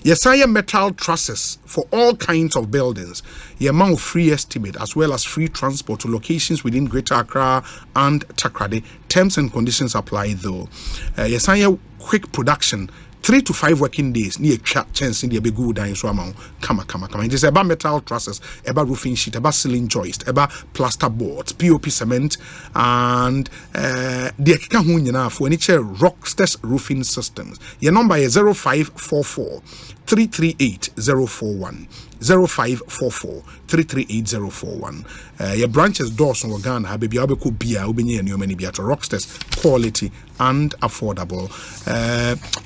Yes, I am metal trusses for all kinds of buildings. The amount of free estimate as well as free transport to locations within Greater Accra and Takrade. Terms and conditions apply though. Yes, I am quick production. 3 to 5 working days near chance in the big good and so amount. Come. It is about metal trusses, about roofing sheet, about ceiling joist, about plaster boards, POP cement, and the Ekikahunya for any Rocksters roofing systems. Your number is 0544 338 041. 0544 338 your branches doors on Ghana baby abeku bia obenye and many bia to Rocksters quality and affordable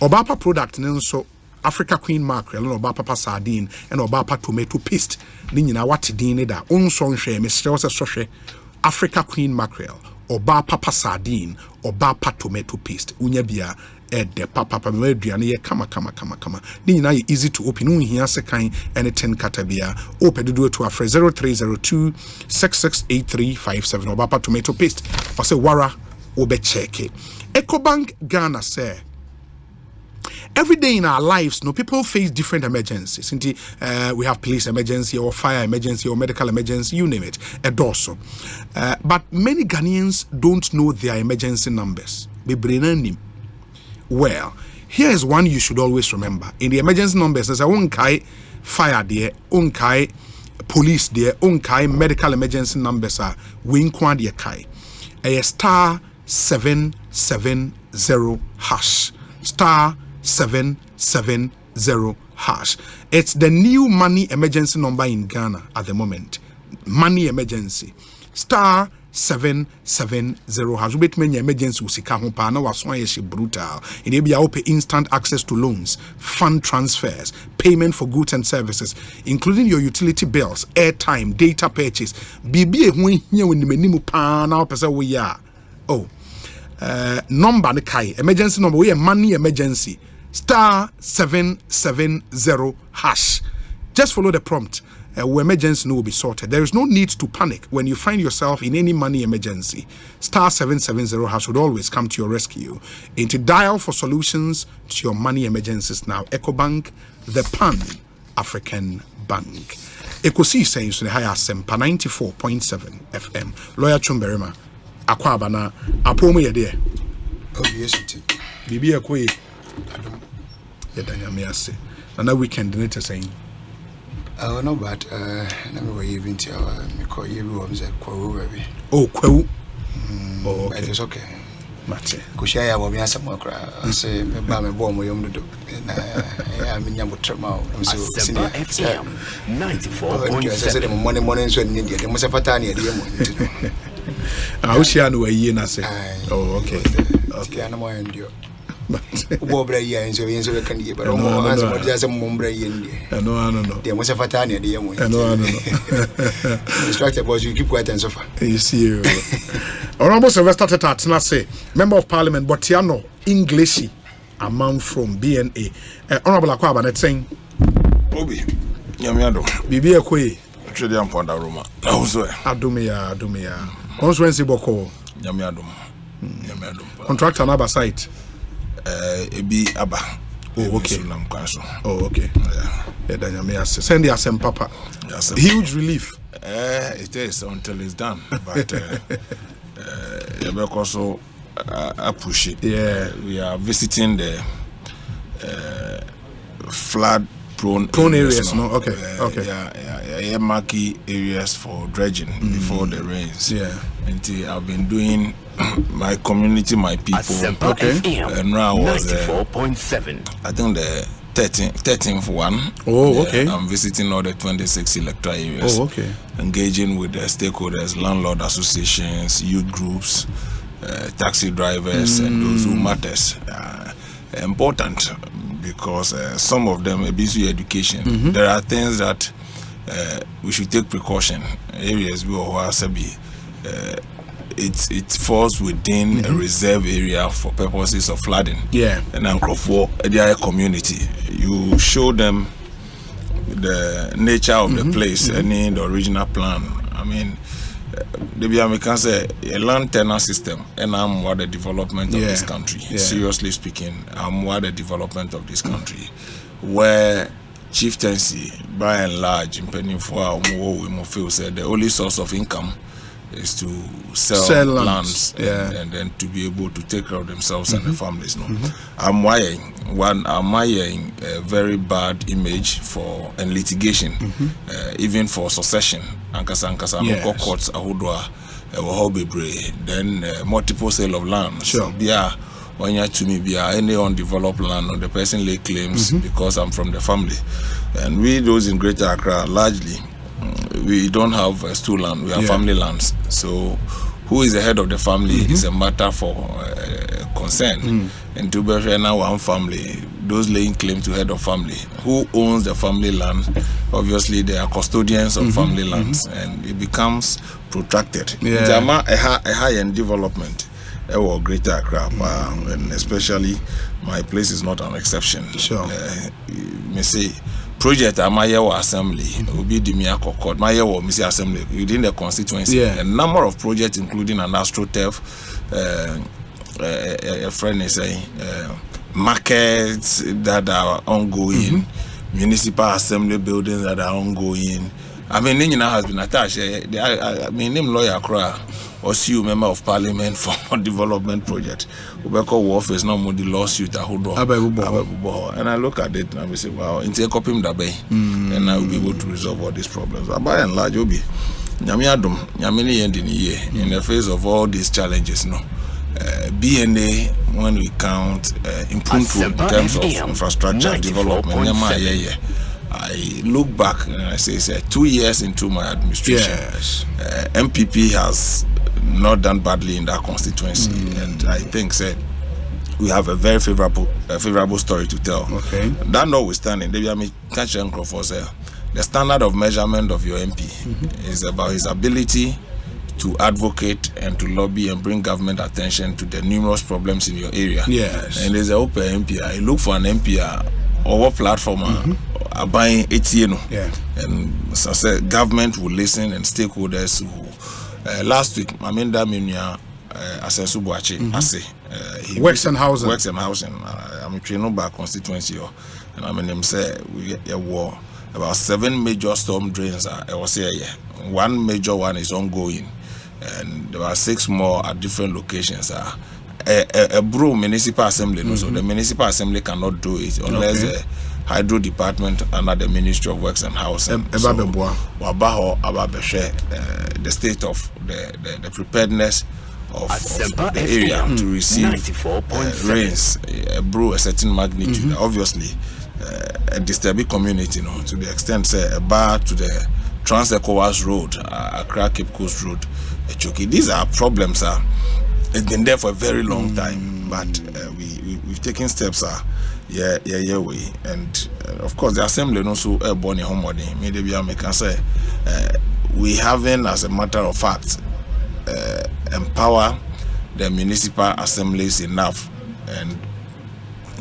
obapa product nso Africa Queen mackerel and obapa sardine and obapa tomato paste ni nyina watedin ne da onso nhwe mesre wo se Africa Queen mackerel obapa sardine obapa tomato paste unya bia the papa aduane ye kama ni nyina ye easy to open unhia sekan and 10 katabia open do to afre 0302 668357 obapa tomato paste or say wara obe check it. Ecobank Ghana say every day in our lives, people face different emergencies. We have police emergency or fire emergency or medical emergency, you name it, a dorsal. But many Ghanaians don't know their emergency numbers. Well, here is one you should always remember. In the emergency numbers, there's a unkai fire there, unkai police there, unkai medical emergency numbers are winkwan there kai. A star 770 hash. Star 770 hash. It's the new money emergency number in Ghana at the moment. Money emergency. Star 770 hash. Wait, many emergency usika humpa na waswan yeshi brutal. In be open instant access to loans, fund transfers, payment for goods and services, including your utility bills, airtime, data purchase. Bibi ehun hia when menimu pa na opese we ya. Oh. Number ne kai emergency number we money emergency star 770 hash. Just follow the prompt. Where emergency will be sorted. There is no need to panic when you find yourself in any money emergency. Star 770 hash would always come to your rescue. Into dial for solutions to your money emergencies now. Ecobank, the Pan-African Bank. Ekosiisen so the higher Sempa 94.7 FM. Lawyer Chumberima. Akwabana. Apomo yede. Obviously. Bibi akwe. Yedanya miase. And that weekend in it saying. No, but let me wait even till me call you rooms at Kwawu, baby. Oh, Kwawu. Oh, it is okay. Mate. Kushaya will be a some more crowd. I say, Mamma Bomb, we do. And I mean, I'm Tremor. I'm so FM 94.7. I said, morning, so India. There must have a tiny idea. I wish I knew a year. Oh, okay. Okay, I'm more in you. Bobra and so can you, but almost just a mumbra in no. There was a fatania, dear. No. Instructor was you keep quiet and so far. You see, almost ever started at Nase, Member of Parliament, Botiano, Englishy, a man from BNA. Honorable Aquaba, that's saying, Obi, Yamiado, Bibi Aquay, Tradian Ponda Roma. Also, Adumia. Consuency Boko, Yamiado. Contract another site. Ebi aba. Oh, okay. Oh, okay. Yeah. Send the Asem Papa. Huge relief. It is until it's done. But also I push it. Yeah. We are visiting the flood prone areas. No, okay. Okay. Yeah, murky areas for dredging before the rains. Yeah. Until I've been doing my community, my people. Okay. And now was 94.7. I think the 13th one. Oh, okay. I'm visiting all the 26 electoral areas. Oh, okay. Engaging with the stakeholders, landlord associations, youth groups, taxi drivers, and those who matters. Important because some of them are busy education. There are things that we should take precaution. Areas where it falls within a reserve area for purposes of flooding. Yeah. And then for the community, you show them the nature of the place and the original plan. I mean, the Americans say a land tenure system, and I'm what the development of this country. Yeah. Seriously speaking, I'm what the development of this country. where chieftaincy, by and large, in Peninsula, we feel said the only source of income is to sell lands and then to be able to take care of themselves and their families. No, I'm wiring a very bad image for and litigation, even for succession. Ankasa courts ahudwa then multiple sale of land. Sure. When you to me be any undeveloped land or the person lay claims because I'm from the family, and we those in Greater Accra largely we don't have stool land, we have family lands. So who is the head of the family is a matter for concern. And to be now one family, those laying claim to head of family, who owns the family land? Obviously they are custodians of family lands, and it becomes protracted. A high-end development or Greater Accra, and especially my place is not an exception. Sure. Me say project Amayewa Assembly, Obi Dimia Kokod, Mayewa Missy Assembly within the constituency. A number of projects, including an AstroTurf, a friend is saying, markets that are ongoing, municipal assembly buildings that are ongoing. I mean, Nina has been attached. I mean, name lawyer Accra or see member of Parliament for development project. Ubeko Warfare is now more the lawsuit. And I look at it and I say, wow, it's a copy and I will be able to resolve all these problems. But by and large, Obi, in the face of all these challenges, no. BNA, when we count improvement in terms of infrastructure development, I look back and I say 2 years into my administration, MPP has not done badly in that constituency, and I think we have a very favorable story to tell. Okay. That notwithstanding, the standard of measurement of your MP is about his ability to advocate and to lobby and bring government attention to the numerous problems in your area. Yes. And there's an open MP. I look for an MP or platform buying ATN. And so I said, government will listen and stakeholders who last week Aminda Minya Asensu Buachi Ase Works and Housing. I'm training back constituency and I mean him say we get a war about 7 major storm drains I was here. One major one is ongoing, and there are 6 more at different locations. A Bro Municipal Assembly, so the Municipal Assembly cannot do it unless the Hydro Department under the Ministry of Works and Housing. The state of the preparedness of the area to receive rains, a certain magnitude. Obviously, a disturbing community, to the extent say a bar to the Trans-ECOWAS Road, Accra Cape Coast Road, Choki. These are problems. It's been there for a very long time, but we've taken steps. We and of course the assembly also born in home. Maybe I can say we haven't, as a matter of fact, empower the municipal assemblies enough, and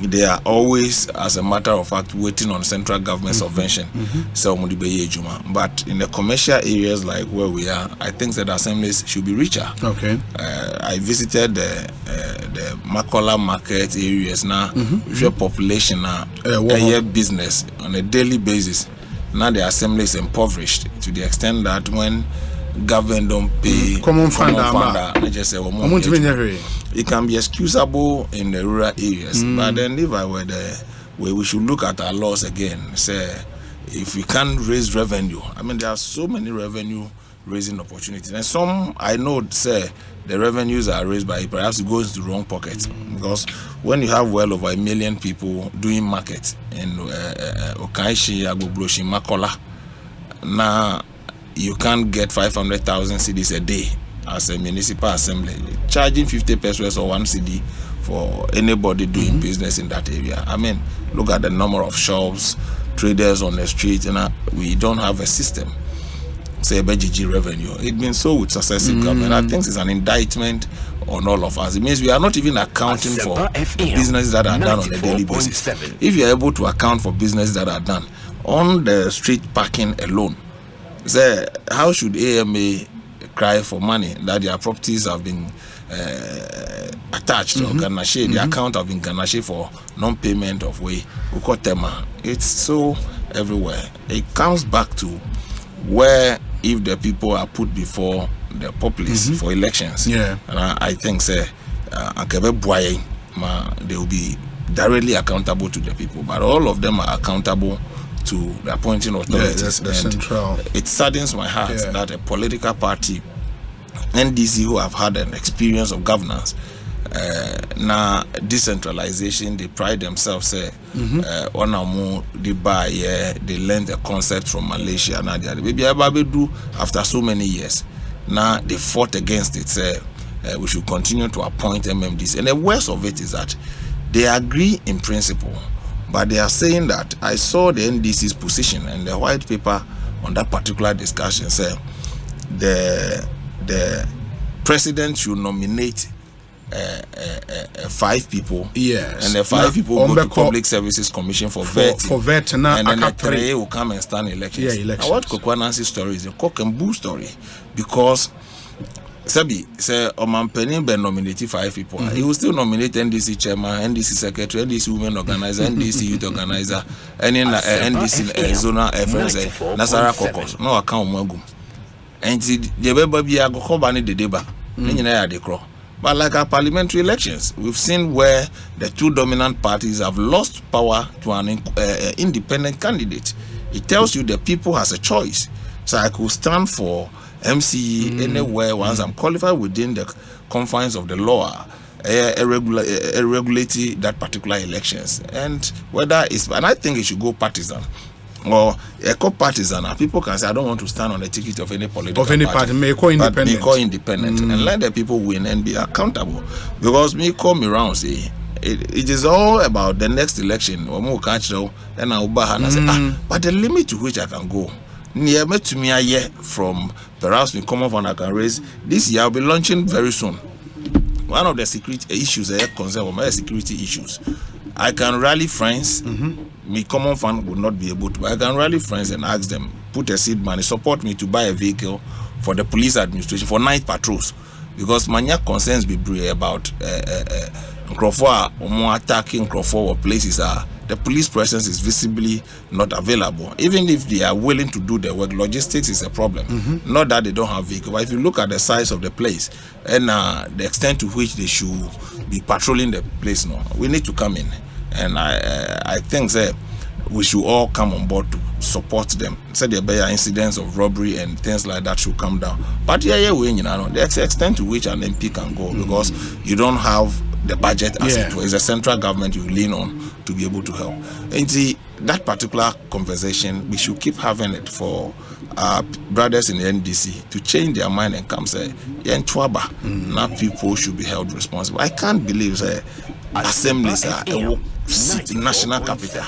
they are always, as a matter of fact, waiting on central government subvention. So, but in the commercial areas like where we are, I think that assemblies should be richer. Okay. I visited the Makola market areas now, with population now, business on a daily basis. Now the assembly is impoverished to the extent that when government don't pay common fund, it can be excusable in the rural areas, but then if I were there, we should look at our laws again. Say, if we can't raise revenue, I mean, there are so many revenue raising opportunities, and some I know say the revenues are raised by perhaps it goes to the wrong pocket, because when you have well over 1 million people doing market in Okaishi, Agbobroshi, Makola, now you can't get 500,000 cedis a day as a municipal assembly, charging 50 pesos or 1 cedi for anybody doing business in that area. I mean, look at the number of shops, traders on the street, and we don't have a system. Say BGG revenue. It's been so with successive government. I think it's an indictment on all of us. It means we are not even accounting for businesses that are done on a daily basis. If you are able to account for businesses that are done on the street parking alone, say how should AMA cry for money that their properties have been attached or ganache. The account have been ganache for non-payment of way. Ukotema. It's so everywhere. It comes back to where if the people are put before the populace for elections. Yeah. And I think say they will be directly accountable to the people, but all of them are accountable to the appointing authorities. The central. It saddens my heart that a political party, NDC, who have had an experience of governance, now decentralization, they pride themselves say they learn the concept from Malaysia. Now they do after so many years. Now they fought against it. Say we should continue to appoint MMDs, and the worst of it is that they agree in principle, but they are saying that I saw the NDC's position and the white paper on that particular discussion say the president should nominate 5 people, and the 5 people go to Public Services Commission for vetting, and then the 3 will come and stand elections. Now, what Kokwa Nancy's story is a cock and bull story, because Sabi say Oman be nominated 5 people. He will still nominate NDC chairman, NDC secretary, NDC women organizer, NDC youth organizer, and in NDC zonal FNZ, Nasara Kokos. No account mwagum. And the baby go kobani de deba. But like our parliamentary elections, we've seen where the 2 dominant parties have lost power to an independent candidate. It tells you the people has a choice. So I could stand for MCE anywhere once I'm qualified within the confines of the law, regulating that particular elections. And whether it's, and I think it should go partisan or eco-partisan. People can say, I don't want to stand on the ticket of any political party. May call independent. May call independent and let the people win and be accountable. Because me call me round say, it is all about the next election. Or more catch and I say, but the limit to which I can go. Near me to me a year from perhaps me common fund I can raise this year. I'll be launching very soon. One of the security issues concern my security issues. I can rally friends. Me common fund would not be able to. But I can rally friends and ask them put a seed money, support me to buy a vehicle for the police administration for night patrols, because mania concerns be brave about Crawford or more attacking Crawford or places are. The police presence is visibly not available. Even if they are willing to do the work, logistics is a problem. Not that they don't have vehicles, but if you look at the size of the place and the extent to which they should be patrolling the place, no, we need to come in. And I think that we should all come on board to support them. So there be incidents of robbery and things like that should come down. But the extent to which an MP can go, because you don't have the budget as it was. It's a central government you lean on to be able to help. And see, that particular conversation, we should keep having it for our brothers in the NDC to change their mind and come say, now people should be held responsible. I can't believe assemblies are a national capital.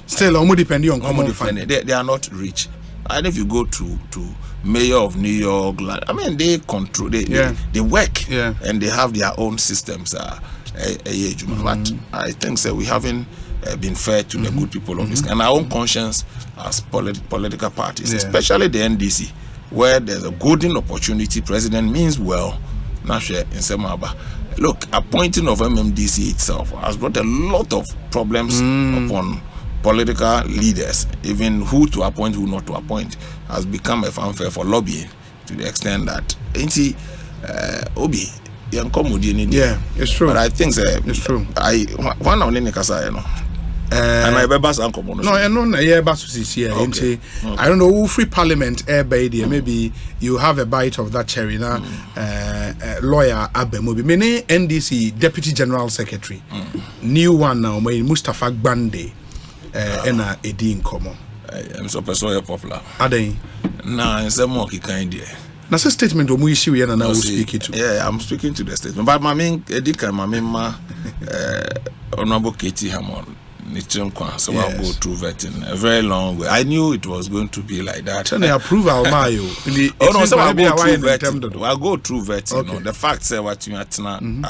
Still, almost depending on common fund. They are not rich. And if you go to mayor of New York, I mean, they control, they work, and they have their own systems. But I think we haven't been fair to the good people of this country, and our own conscience as political parties, especially the NDC, where there's a golden opportunity. President means well. Look, appointing of MMDC itself has brought a lot of problems upon political leaders. Even who to appoint, who not to appoint, has become a fanfare for lobbying to the extent that Obi, it's true. But I think it's true. One on any kasa, and I bebass uncle. No, I don't know who free parliament maybe you have a bite of that cherry now. Lawyer Abe Mobi, many NDC Deputy General Secretary, new one now, my Mustafa Gbande, ena Edin Komo. I'm so popular. Ade. Nah, it's a more kind of. That's a statement of issue and I will speak it to. Yeah, I'm speaking to the statement. But my main Edika, my main Honorable Katie Hammond. So I'll go through vetting a very long way. I knew it was going to be like that. So they approve our Mayo. So I'll go through vetting. I'll go through vetting. Okay. The fact say what you I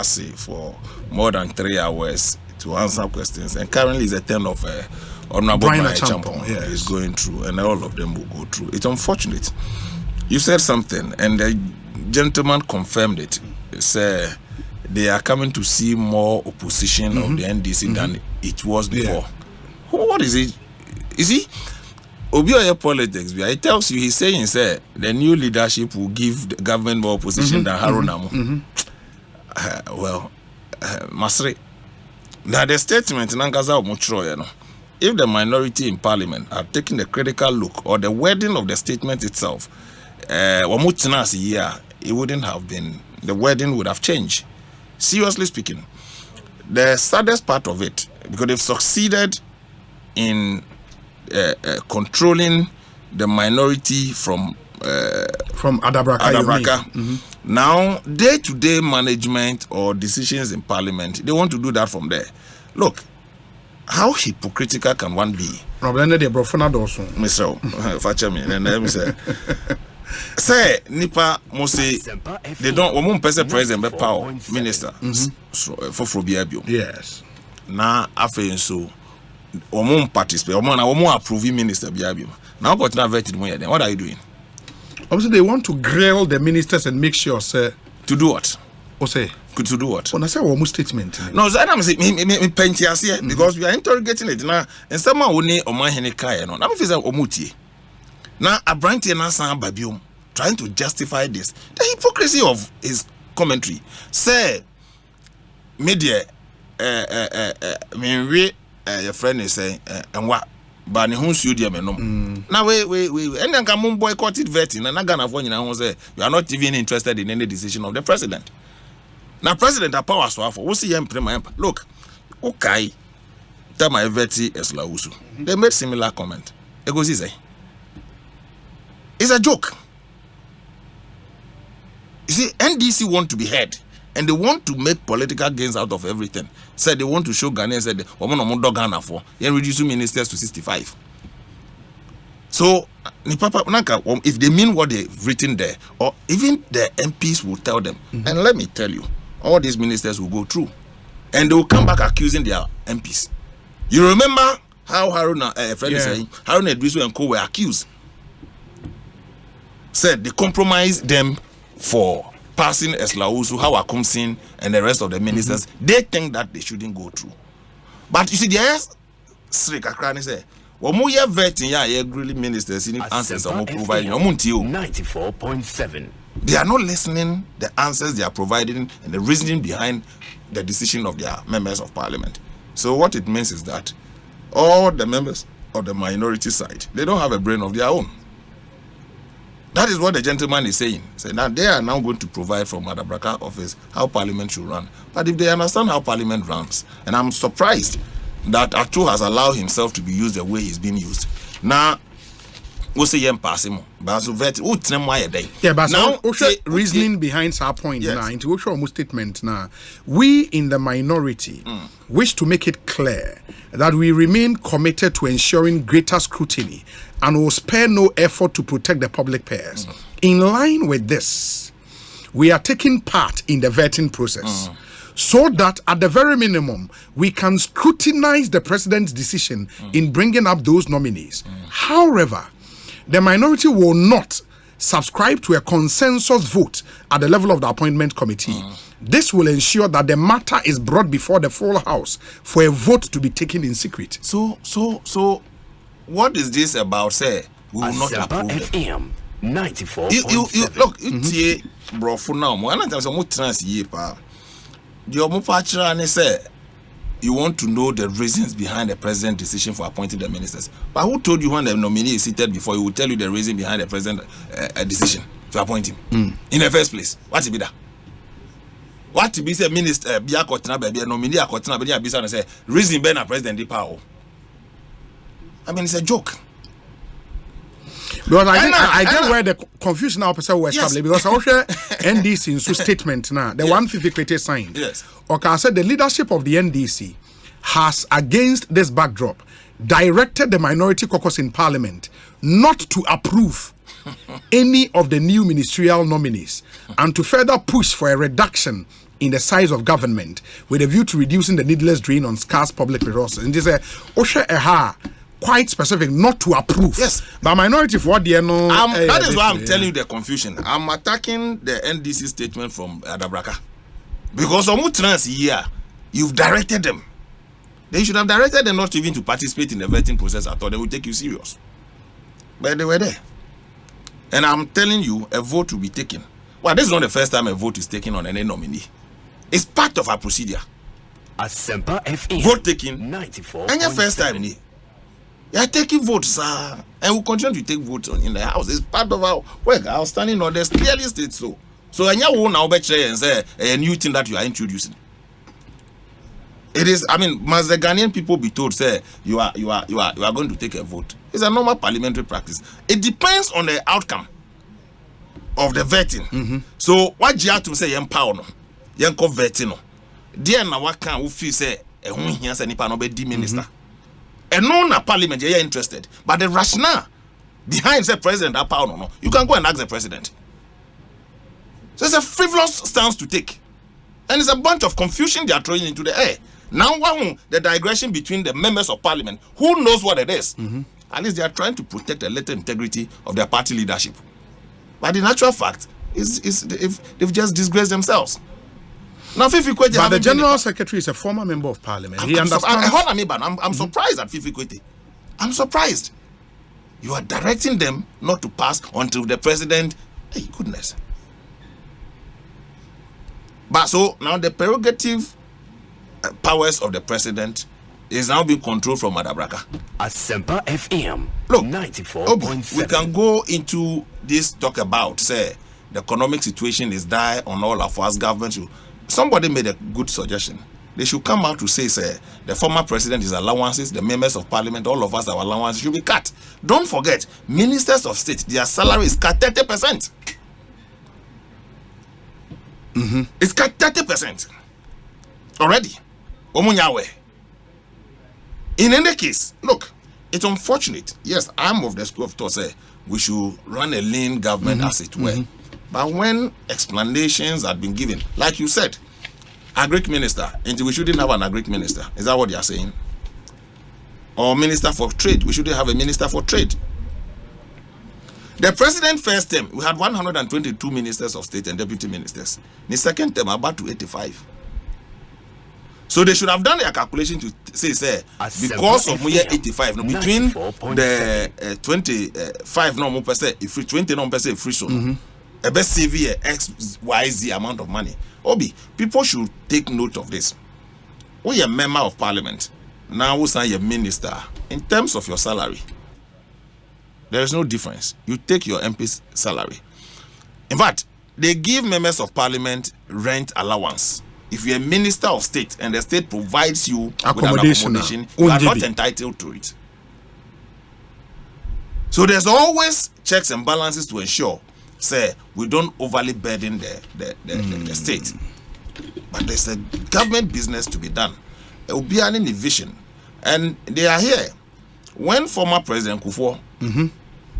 say for more than 3 hours to answer questions, and currently is a turn of Honorable Brian Champon is going through, and all of them will go through. It's unfortunate. You said something, and the gentleman confirmed it. say they are coming to see more opposition of the NDC than it was before. What is it? Is he? Obioye politics, it tells you, he's saying, say, the new leadership will give the government more opposition than Harunamo. Masri, now the statement in Angaza Muchro, if the minority in parliament are taking a critical look, or the wording of the statement itself, it wouldn't have been, the wording would have changed. Seriously speaking, the saddest part of it, because they've succeeded in controlling the minority from Adabraka. Now, day-to-day management or decisions in parliament, they want to do that from there. Look, how hypocritical can one be? Mr. Fachami, and let me say, Nipa Mose, they don't, one person president, but power minister for Frobiabio. Yes. Now, after so, one participate, one approving minister Biabio. Now, but not vetted more than what are you doing? Obviously, they want to grill the ministers and make sure, sir. To do what? Or say, to do what? When I say one statement. No, so I'm saying me pentias here because we are interrogating it now. And someone will need Oman Henekaya. No, I'm saying Omuti. Now, a branch in Asan Babium trying to justify this. The hypocrisy of his commentary. Say, media, your friend is saying, and what? But who's you, dear man? Now, wait. And then come boycotted vetting, and I'm gonna phone you say you are not even interested in any decision of the president. Now, president, a power so for what's the emperor? Look, okay, tell my vetting as Lausu. They made similar comment. Ekosiisen. It's a joke. You see, NDC want to be heard. And they want to make political gains out of everything. Said they want to show Ghanaians said Ghana for and reduce ministers to 65. So if they mean what they've written there, or even the MPs will tell them, and let me tell you, all these ministers will go through. And they will come back accusing their MPs. You remember how Haruna Idrisu and Co were accused? Said they compromised them for passing Eslausu, how Akumsin and the rest of the ministers, they think that they shouldn't go through. But you see, there's Sri Kakrani say, Wamuya vetting ya really ministers in answers are providing 94.7. They are not listening the answers they are providing and the reasoning behind the decision of their members of parliament. So what it means is that all the members of the minority side, they don't have a brain of their own. That is what the gentleman is saying. So now they are now going to provide from Adabraka office how parliament should run. But if they understand how parliament runs, and I'm surprised that Atu has allowed himself to be used the way he's been used. Now, we'll say him pass him. But now, reasoning behind our point now, into which almost statement now, we in the minority wish to make it clear that we remain committed to ensuring greater scrutiny and will spare no effort to protect the public purse. In line with this, we are taking part in the vetting process so that at the very minimum, we can scrutinize the president's decision in bringing up those nominees. However, the minority will not subscribe to a consensus vote at the level of the appointment committee. This will ensure that the matter is brought before the full house for a vote to be taken in secret. So what is this about? Say we will not approve FM 94.7. Look, it's bro for now. One time some trans ye pa. Your mupachra ne say you want to know the reasons behind the president's decision for appointing the ministers. But who told you when the nominee is seated before he will tell you the reason behind the president's decision to appoint him in the first place? What to be that? What to be say minister be akotna be nominee akotna be abisa and say reason be na president the power. I mean, it's a joke. Because I get where the confusion now was established. Because I also NDC in statement now, the 150 created signed. Yes. Okay, I said the leadership of the NDC has, against this backdrop, directed the minority caucus in parliament not to approve any of the new ministerial nominees and to further push for a reduction in the size of government with a view to reducing the needless drain on scarce public resources. And this is quite specific, not to approve. Yes. But minority for what they know. That is why I'm telling you the confusion. I'm attacking the NDC statement from Adabraka. Because of trans here, you've directed them. They should have directed them not even to participate in the vetting process. I thought they would take you serious. But they were there. And I'm telling you, a vote will be taken. Well, this is not the first time a vote is taken on any nominee. It's part of our procedure. Asempa FM. Vote taking. 94. And your first time, you are taking votes, and we'll continue to take votes in the house. It's part of our work. Our standing orders clearly state so. So, and you will now bet and say a new thing that you are introducing. It is. I mean, must the Ghanaian people be told, say you are going to take a vote? It's a normal parliamentary practice. It depends on the outcome of the vetting. So, what you have to say, empower no, yanko vetting no. Dear na what can we feel say a who here say nipa no be di minister. And no na parliament you are interested, but the rationale behind the president that power no, you can go and ask the president. So it's a frivolous stance to take, and it's a bunch of confusion they are throwing into the air. Now, the digression between the members of parliament, who knows what it is? At least they are trying to protect the latent integrity of their party leadership. But in actual fact, they've just disgraced themselves. Now, Fifi Kwete, but the General Secretary is a former member of Parliament. He understands. I'm surprised at Fifi Kwete. I'm surprised. You are directing them not to pass until the president. Hey, goodness. But so now the prerogative powers of the president is now being controlled from Madabraka. Asempa FM. Look, 94.7. we can go into this talk about, say, the economic situation is dire on all of us. Government. Somebody made a good suggestion. They should come out to say, the former president, his allowances, the members of parliament, all of us, our allowances should be cut. Don't forget, ministers of state, their salary is cut 30%. It's cut 30% already. Omunyawe. In any case, look, it's unfortunate. Yes, I'm of the school of thought, say we should run a lean government as it were. But when explanations had been given, like you said, agric minister, and we shouldn't have an agric minister. Is that what you are saying? Or minister for trade? We shouldn't have a minister for trade. The president first term, we had 122 ministers of state and deputy ministers. The second term, about to 85. So they should have done their calculation to say because of year 85, no, between the 25 no more percent, if 20 no percent free so, a best save XYZ amount of money. Obi, people should take note of this. We are a member of parliament. Now we say a minister. In terms of your salary, there is no difference. You take your MP's salary. In fact, they give members of parliament rent allowance. If you're a minister of state and the state provides you with an accommodation, you are not entitled to it. So there's always checks and balances to ensure, say, we don't overly burden the state. But there's a government business to be done. There will be an innovation. And they are here. When former President Kufuor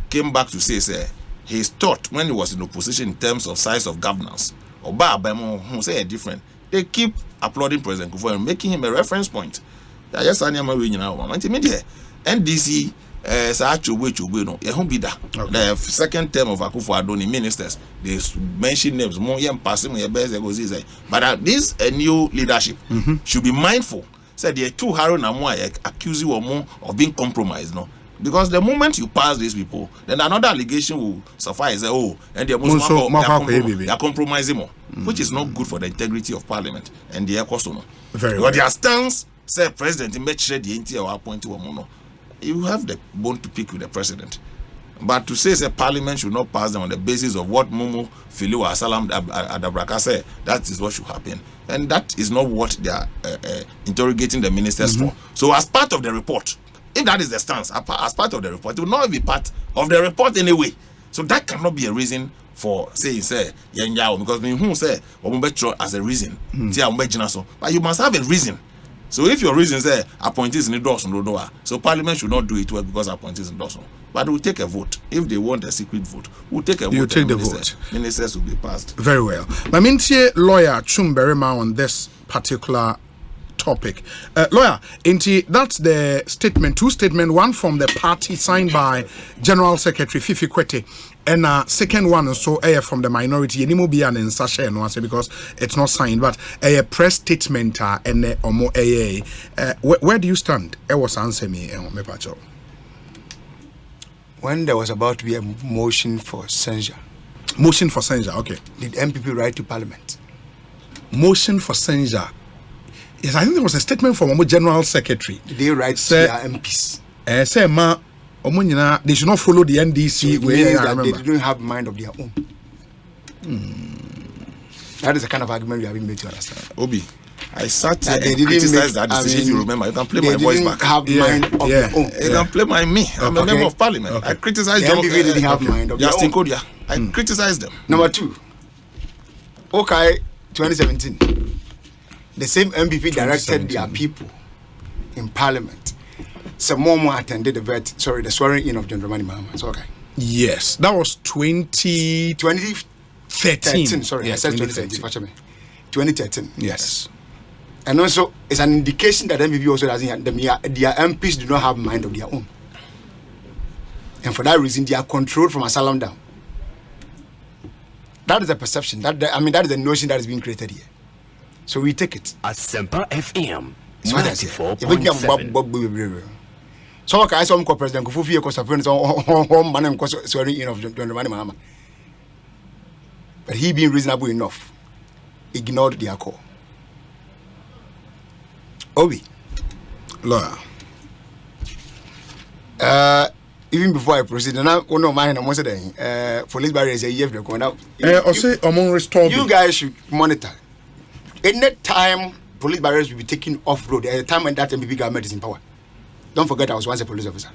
came back to say, his thought when he was in opposition in terms of size of governance, or who say a different, they keep applauding President Kufuor and making him a reference point. Yes, I am a winner now. NDC, the second term of Akufo-Addo ministers, they mention names more young passing. But this new leadership should be mindful. Said the two Harun and Moa accuse you of being compromised, no? Because the moment you pass these people, then another allegation will suffice. And they are compromising more, which is not good for the integrity of parliament and the Ekosiisen. Very well. Their stance, say President, make sure the entire appoint to you have the bone to pick with the president. But to say parliament should not pass them on the basis of what Mumu Filiu Asalam Adabraka said, that is what should happen. And that is not what they are interrogating the ministers for. So as part of the report, if that is the stance, as part of the report, it will not be part of the report anyway. So that cannot be a reason for saying, because who say, as a reason, but you must have a reason. So if your reason say appointees in the so parliament should not do it well because appointees in Dawson. But we'll take a vote. If they want a secret vote, we'll take a vote. You take the vote. Ministers will be passed. Very well. Mamintie lawyer Chumberima on this particular topic. Lawyer, that's the statement, two statements, one from the party signed by General Secretary Fifi Kwete, and second one also from the minority. Because it's not signed, but a press statement and where do you stand? Was answer me, when there was about to be a motion for censure. Motion for censure, okay. Did MPP write to Parliament? Motion for censure. Yes, I think there was a statement from General Secretary. Did they write to their MPs? They should not follow the NDC way. They didn't have mind of their own. That is the kind of argument we have been made to understand. Obi, I sat there and criticized that decision. You remember? You can play my voice back. Have mind of their own. You can play me. I'm a member of Parliament. Okay. I criticized them. The MPP didn't have mind of their own. Kodia. I criticized them. Number two. Okay, 2017. The same MPP directed their people in Parliament. Some more attended the swearing in of John Dramani Mahama. It's okay. Yes, that was 2013. Sorry, I said 2017. 2013. Yes. And also, it's an indication that MPP also doesn't have them. Their MPs do not have mind of their own. And for that reason, they are controlled from asylum down. That is the perception. That is the notion that is being created here. So we take it. Asempa FM 94.7. So I saw President Kufuor because of home man and swearing in of John Dramani Mahama. But he being reasonable enough, ignored their call. Obi. Lawyer. Even before I proceed, and I don't mind. I'm saying, police barriers a year going out. You guys should monitor. Any time police barriers will be taken off road, at the time when that MPP government is in power. Don't forget, I was once a police officer.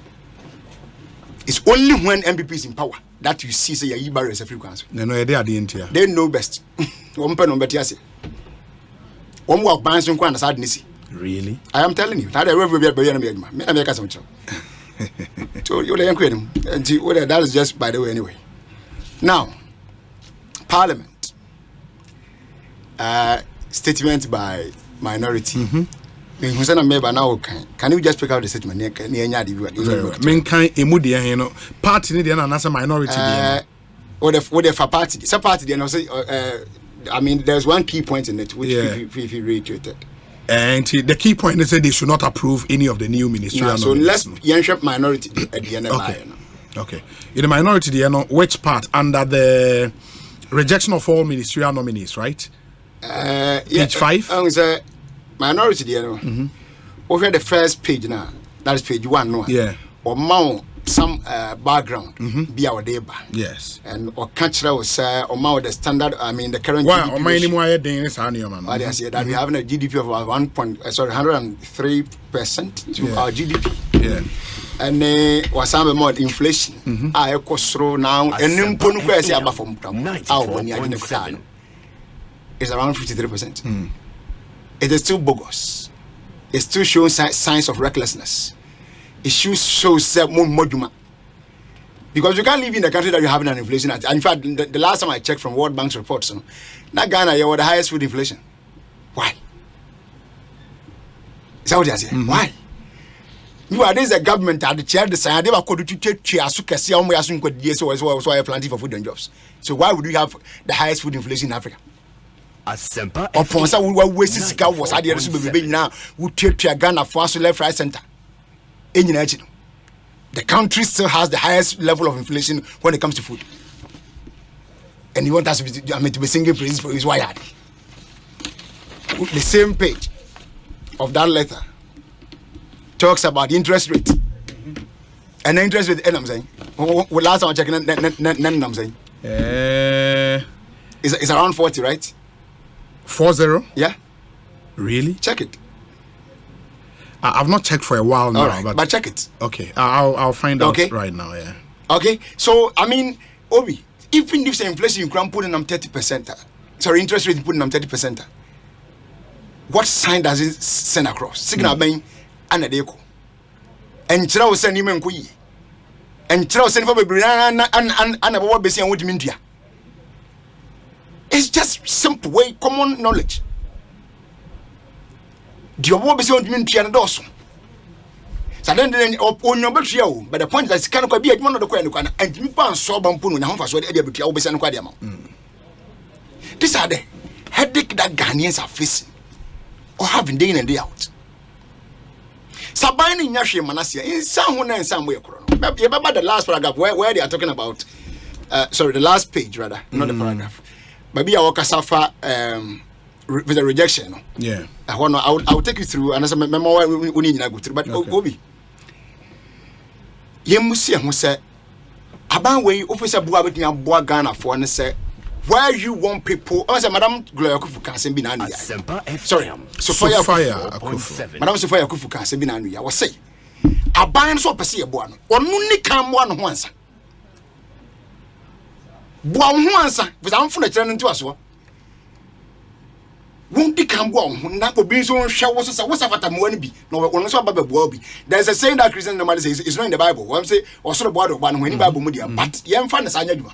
It's only when MPP is in power that you see say your barriers are frequency. They know best. Really? I am telling you. So that is just by the way anyway. Now, Parliament. Statement by minority. Can you just pick out the statement? Party minority. What if a party? Some party, there's one key point in it which we reiterated. And the key point is that they should not approve any of the new ministerial. So let's yanship minority at the end of Okay. In the minority, which part? Under the rejection of all ministerial nominees, right? Page 5. Minority, over the first page now. That is page 1. No? Yeah. Or mount some background be our neighbor. Yes. And or cultural was or mount the standard. The current. Why? Or my name that we having a GDP of 103% to our GDP. Yeah. And was some more inflation. I cost now and is around 53%. It is still bogus. It still shows signs of recklessness. It shows more moduma. Because you can't live in a country that you're having an inflation. And in fact, the last time I checked from World Bank's reports, that Ghana, you were the highest food inflation. Why? Is that what they are saying? Why? You are this a government that the chair decided they were going to take so I planting for food and jobs. So why would you have the highest food inflation in Africa? Asempa Oponsa we waste sika was ade so bebe na we take Ghana for so left right center. The country still has the highest level of inflation when it comes to food. And you want us to be singing praises for his wired. The same page of that letter talks about the interest rate. And the interest rate, I'm saying, last time I checked, I'm saying, it's around 40, right? 40? Yeah. Really? Check it. I've not checked for a while now. Right, but check it. Okay, I'll find out right now, yeah. Okay, so, Obi, even if the inflation you can put in 30%, sorry, interest rate you put in 30%, what sign does it send across? Signal being an adeco. And Chira send him and Kui. And Chira send for baby and about basing what Mindia. It's just simple way, common knowledge. The obo be say on me tia no doso. So then on your battery, but the point that can be one of the coin and you pan so bampoon and half as well the betia obese and quadiamo. These are the headache that Ghanaians are facing or having day in and day out. Sabine in Yashi Manasia in some way. You remember the last paragraph where they are talking about the last page rather, not the paragraph. Maybe our Kasafa with the rejection. Yeah. I'll take you through and as a memoir we need to go through, but Obi. Yemusi who said about where officer Boa Ghana for and say where you want people as a Madam Gloria Kufu can send Binani. Sorry, Sophia Madam Sophia Kufu can send Binani. I was say a buying so per se one or none come one once. Once without full turning to us. Won't become one, not go be so showers. What's about a money? No one was about Bobby. There's a saying that Christian normally says it's not in the Bible. One say, or sort of water one when Bible media, but young fan is I do.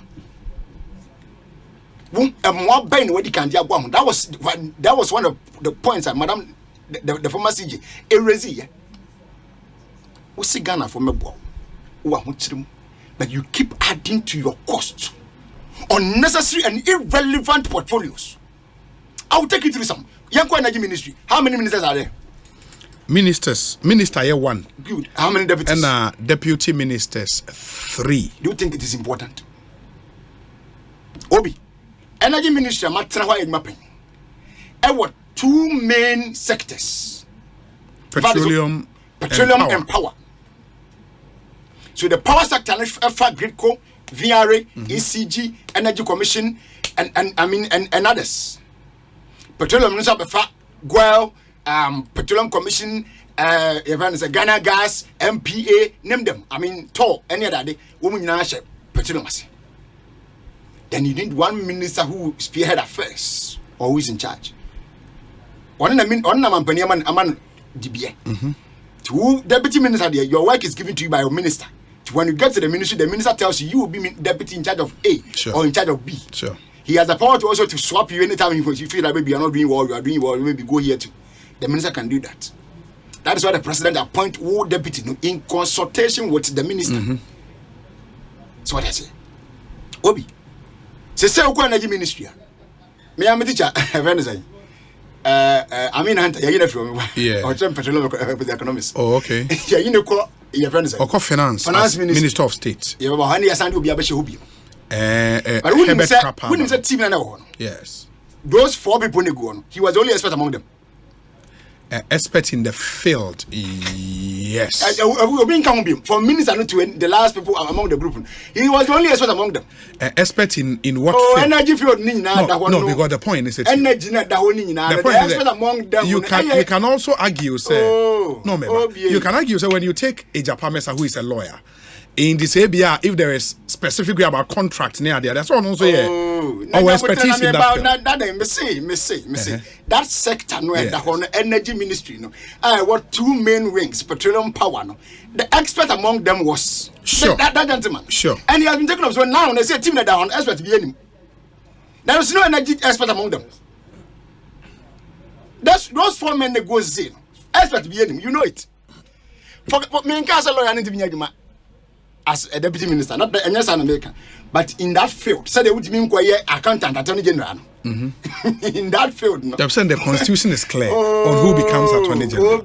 Won't a more bang what you can do. That was one of the points that Madam the former CJ Erezi. What's the Ghana for me? But you keep adding to your cost unnecessary and irrelevant portfolios. I'll take you through some. Young Energy Ministry. How many ministers are there? Minister here 1. Good. How many deputies? And deputy ministers 3. Do you think it is important? Obi, Energy Ministry, I'm not mapping. And what 2 main sectors? Petroleum and power. So the power sector, Gridco, VRA, ECG, Energy Commission, and others. Petroleum Minister Guel, Petroleum Commission, Ghana Gas, MPA, name them. TOR, any other day, women in petroleum. Then you need one minister who spearhead affairs or who is in charge. One man, DBA. 2 deputy minister there, your work is given to you by your minister. When you get to the minister tells you will be deputy in charge of A or in charge of B. Sure. He has the power to also to swap you anytime you feel that maybe you're not doing well, you are doing well, maybe go here too. The minister can do that. That is why the president appoints all deputy in consultation with the minister. So what I say? Obi. Say Energy Ministry. Me am a teacher, Venezuela. Hunter, you're from or petroleum economics. Oh, okay. Yeah, you know, your friends. Or finance Minister of State. You have a honey assigned to be a bishop. But wouldn't say team and one. Yes. Those 4 people go on. He was the only expert among them. Expert in the field, yes. For minister to the last people among the group. He was the only expert among them. Expert in what field? Energy field. No, because the point is energy. The point is expert among them. You can also argue, say, you can argue, say, when you take a Japamesa who is a lawyer, in this ABR, if there is specifically about contract near there, that's all also our expertise in that field. Me say. That sector, the energy ministry, what 2 main wings, petroleum power, the expert among them was that gentleman. Sure. And he has been taken up. So now they say team that on expert to be any. There is no energy expert among them. Those 4 men that goes in, expert to be any. You know it. For me and Castle lawyer need to be as a deputy minister, not the NS American, but in that field, so they would mean accountant, attorney general. In that field, no. The constitution is clear on who becomes attorney general.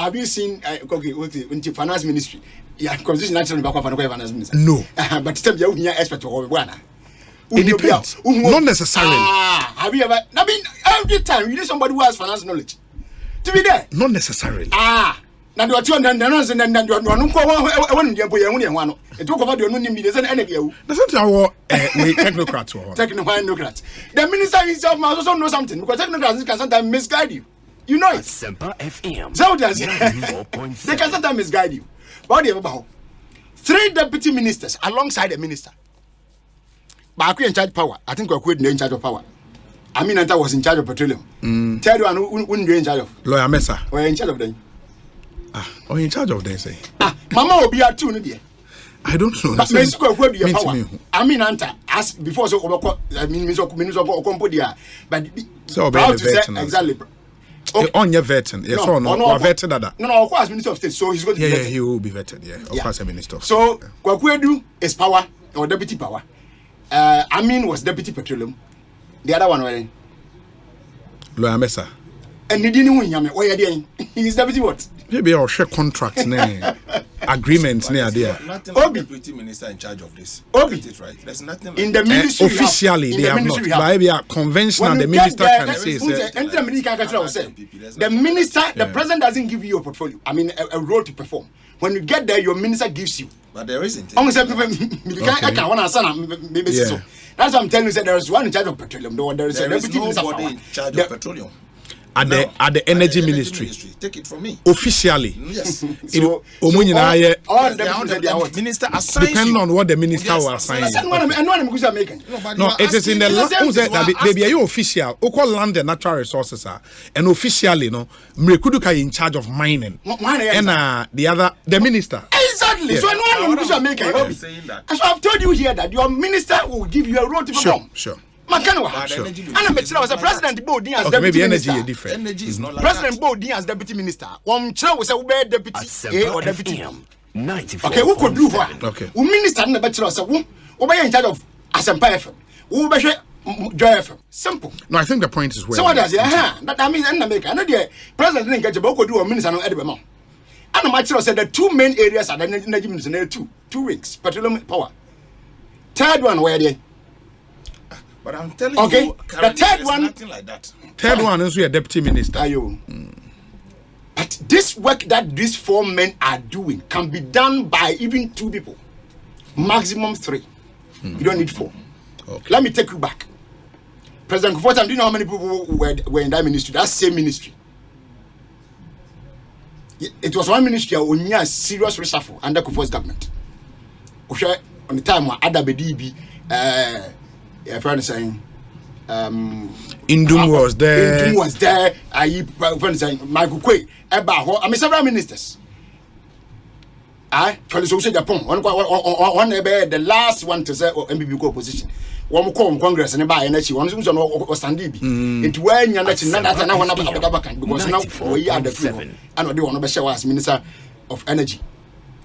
Have you seen finance ministry? Yeah, constitution actually back up finance minister. No, but still you expert to one. It depends. Not necessarily. Have you ever? Every time you need somebody who has finance knowledge to be there. Not necessarily. Now you are 2 and then you are one one. It talk about your name. There's an enemy. That's not our technocrats. Technocrats. The minister himself must also know something because technocrats can sometimes misguide you. You know it. Semper FM. So they can sometimes misguide you. What do you about? 3 deputy ministers alongside the minister. But I in charge of power. I think we're in charge of power. Anta was in charge of petroleum. Tell you who in charge of? Lawyer Mesa. We're in charge of them. In charge of them, say. Mama will be at 2 no dear. I don't know. But Mexico will be a power. Anta as before so means of compo there. But so proud to say exactly. On your vetting, yes or no? Vetted that. No, of course, Minister of State. So he's going to be vetted. Yeah, he will be vetted. Yeah, of course, a minister. So Kwakwedu is power or deputy power. Amin was deputy petroleum. The other one, where? Lawyer Mesa. And he didn't win. Why are they? He's deputy what? Maybe I'll share contracts, agreements near there. Nothing like deputy minister in charge of this. Obi, it right. There's nothing like in the ministry. Officially, they have not. Maybe a conventional, the minister can say. The minister, the president doesn't give you a portfolio. I mean, a role to perform. When you get there, your minister gives you. But there isn't. That's what I'm telling you. There is one in charge of petroleum. There is a deputy minister in charge of petroleum. At the energy ministry. Take it from me. Officially. Yes. So all the minister assigns depending on what the minister will assign. No, it is in the they be official. Oko land and natural resources are and officially Mrekuduka in charge of mining. And the minister. Exactly. So saying that. So I've told you here that your minister will give you a role to perform. Sure. Sure. And was a president Bodin as deputy maybe minister. Energy is different. Energy is not like President Bodin as deputy minister. Was a deputy or deputy. 94. Okay, who could do what? Okay. Who minister in the bachelor who in charge of Asempa FM? Who be Joy FM? Simple. No, I think the point is where. So what does it? That means in America. I know the president didn't get a book do a minister no Edibemo. And the bachelor said the two main areas are the energy minister. There are two wings, petroleum power. Third one where they. But I'm telling you, the third one, nothing like that. Third one is we a deputy minister. But this work that these four men are doing can be done by even two people, maximum three. You don't need four. Okay. Let me take you back. President Kufuor, do you know how many people were in that ministry? That same ministry. It was one ministry that only a serious reshuffle under Kufuor's government. On the time when Adabedibi, friend saying Indum was there. Indum was there. Friend saying Michael Quay. I mean several ministers. For the social Japan. One the last one to say MPP opposition. One call Congress and buy energy. One was Sandibi. It when you're not because now we are the people. And what do want to show as Minister of Energy.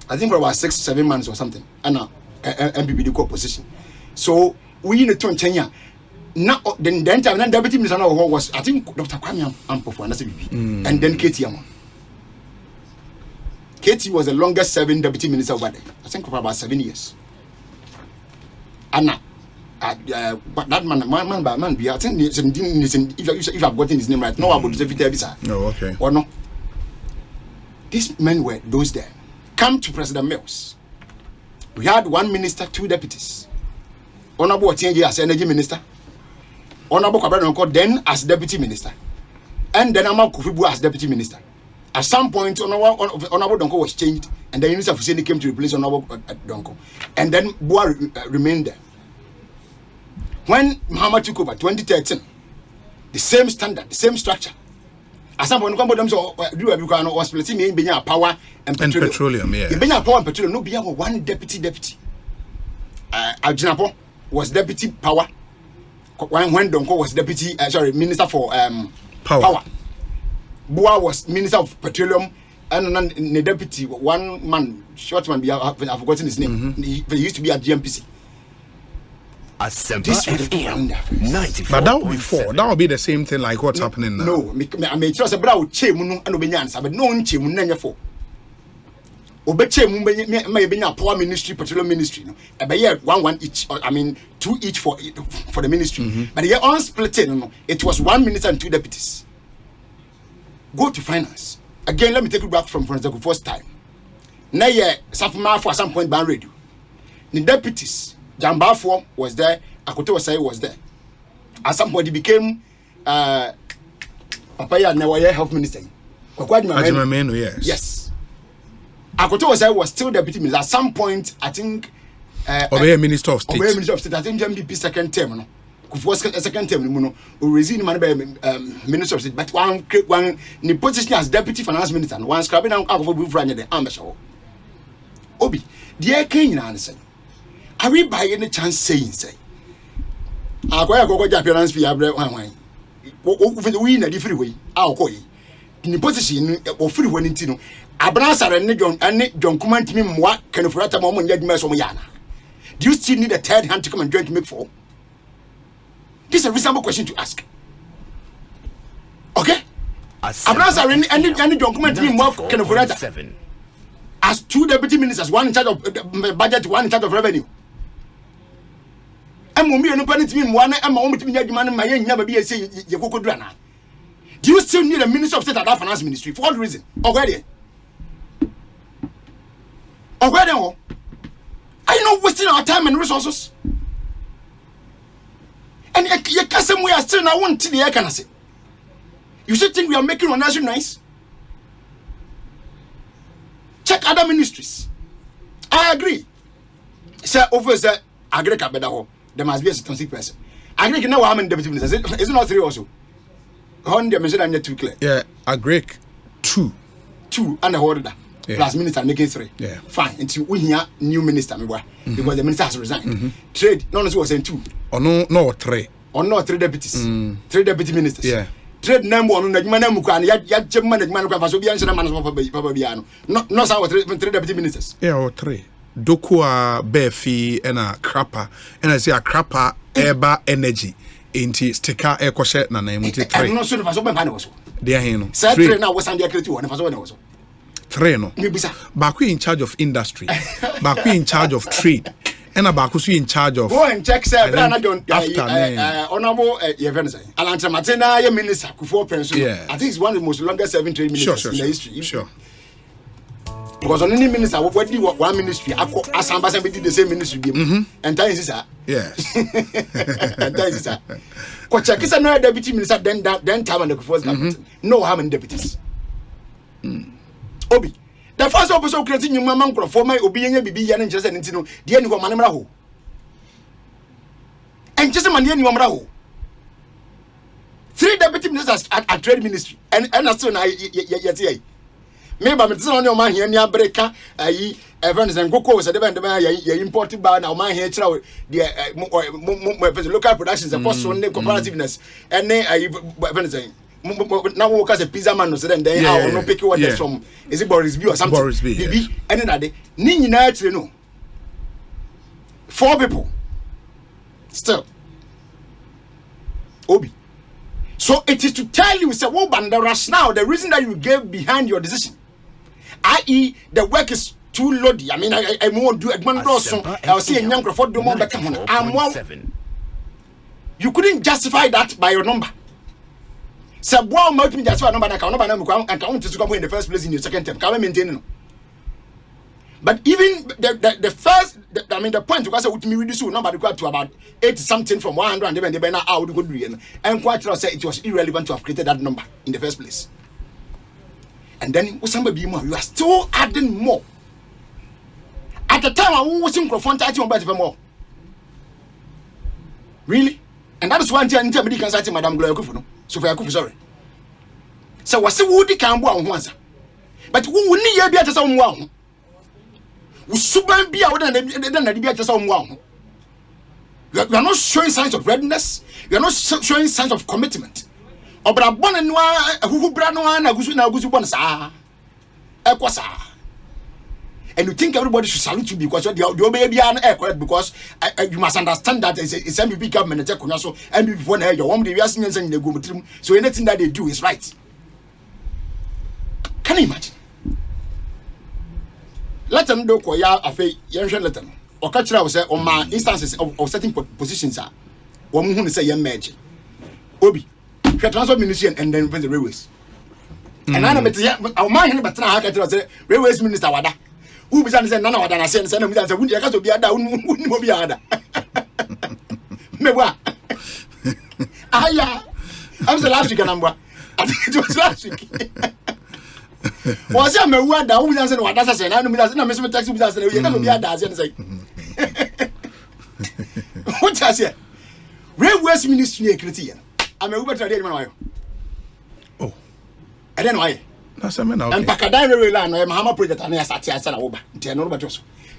I think for about 6-7 months or something. And MPP opposition. So we need to change. Now, then time deputy minister was I think Dr. Kwame Ampofo and then Katie Amon. Katie was the longest serving deputy minister over there. I think for about 7 years. And but that man, I think if I've gotten his name right, no, I would say no, okay. Or no. These men were those there. Come to President Mills. We had one minister, 2 deputies. Honorable Otienje as energy minister, Honorable Kwabena then as deputy minister, and then Ama Kufibu as deputy minister. At some point, Honorable Donko was changed, and the Minister of Fuseni came to replace Honorable Donko, and then Boa remained there. When Muhammad took over 2013, the same standard, the same structure. At some point, was splitting in power and petroleum. Yeah. In power and petroleum, no be one deputy. Ajinapo was deputy power when Donko was deputy minister for power. Boa was minister of petroleum and then the deputy one man short man I've forgotten his name. He used to be at GMPC. This FM 94. But that would be 4. That would be the same thing like what's happening now. No, I mean just about chemu and obenyansa but no chemu nanya for. Obeche maybe power ministry, petroleum ministry. No, but yeah, one each. I mean, 2 each for the ministry. But yeah, on splitting, no, it was 1 minister and 2 deputies. Go to finance again. Let me take you back from the first time. Now yeah, Safuma for some point ban radio. The deputies, Jambafo was there. Akoto Wasai was there. At some point, he became Papaya Nawaya health minister. Yes. Akoto was still deputy minister. At some point, I think Minister of State. Minister of State. I think MPP second term. No, second term. No, resign man by Minister of State. But one the position as deputy finance minister. One scrapping down out of the ambassade. Obi, the air came answer. Are we by any chance saying say? I go Japanese fee. We in a different way. I'll call you. in position of free one intino. Abrasa and John command me what kind of rata moment yet mess on Yana. Do you still need a third hand to come and join to make for? This is a reasonable question to ask. Okay? Abrasa and John command me what kind of rata. As 2 deputy ministers, one in charge of budget, one in charge of revenue. And when we are not me one, I'm only to be man, my never be a say Yakodrana. Do you still need a minister of state at that finance ministry for what reason? Already. Already. I know wasting our time and resources. And you can't say we are still now one till the air can say. You still think we are making our nation nice? Check other ministries. I agree. Sir, over sir, agree better. There must be a certain person. I agree now how many deputy ministers? Is it not 3 also? How many mentioned and 2 clear? Yeah, agree 2. 2 and a order. Yeah. Plus minister making 3. Yeah. Fine. Until we hear new minister, because the minister has resigned. Trade, none of us was saying 2. Or no 3. Or no 3 deputies. 3 deputy ministers. Yeah. Trade number one that man yet management can so be answer man Papabiano. No our 3 deputy ministers. Yeah, or 3. Dokua Befi and a crapper, and I say a crapper eba energy into sticker air cochet na name 3. I'm not sure if I saw my panels. They are here. Say 3 now was under 2 and if I saw also. 3 no. Baku in charge of industry, Baku in charge of trade, and a Baku in charge of. Go and check, sir. Honorable events. Alantra Matena, your minister, Kufo Pension. Yeah. I think it's one of the most longest serving trade ministers in the history. Sure. Because on any minister, what do one ministry? As ambassador did the same ministry. And that is that. Yes. And that is that. Because check is another deputy minister, then time and the first government. No how many deputies. Obi. The first officer creating your man for my obeying BB and just an intino, the end of Manamraho. And just a man, you Mamraho. 3 deputy ministers at trade ministry. And as soon as I maybe I'm on your man here near Breaker, events and Goko was a demand imported by now my hair the local productions and post on the comparativeness. And then I now work as a pizza man, so then they no pick what from is it Boris B or something? Boris B. BB, and then day. Nini naturally no. 4 people. Still. Obi. So it is to tell you, say, well, but the rationale, the reason that you gave behind your decision, i.e., the work is too loady. I mean, I won't do it. I'll see a young Crawford do more better. You couldn't justify that by your number. So, wow, me justify a number that I can't to come in the first place in your second term. Can I maintain it? But even the first, the point because with me reduce number required to about 80 something from 100 and even the banner out good reason. And quite say it was irrelevant to have created that number in the first place. And then somebody more, you are still adding more. At the time I was in confront more. Really? And that is one thing anybody can say Madam Gloria Kufuno. So for Kufu, sorry. So was the woody can go on once. But who will need be at some one? We should be out and then be at some one. You are not showing signs of readiness. You are not showing signs of commitment. Obra bon and who brano and Agusu and you think everybody should salute you because you baby an aircraft because you must understand that it's MPP government and MPP for your home the and the go so anything that they do is right. Can you imagine? Let them do koya afa yenhwe let them or catch us say on my instances of certain positions are one who say yan merge obi transport ministry and then the railways and I met our man but na catch us say railways minister wada who be say nana wada na say no be say wunde ka so bi ada wunde mo bi ada mewa aya I'm the last week number I think it was last week. Was a word that who doesn't what that's saying. I know that's not Mr. Taxi business. You never be a dance and say. What I say? Railways Ministry Christian. I'm a Uber trader. Oh, I don't know why. That's a man. And Pacadine Railway Line, I'm a project and I sat here and said,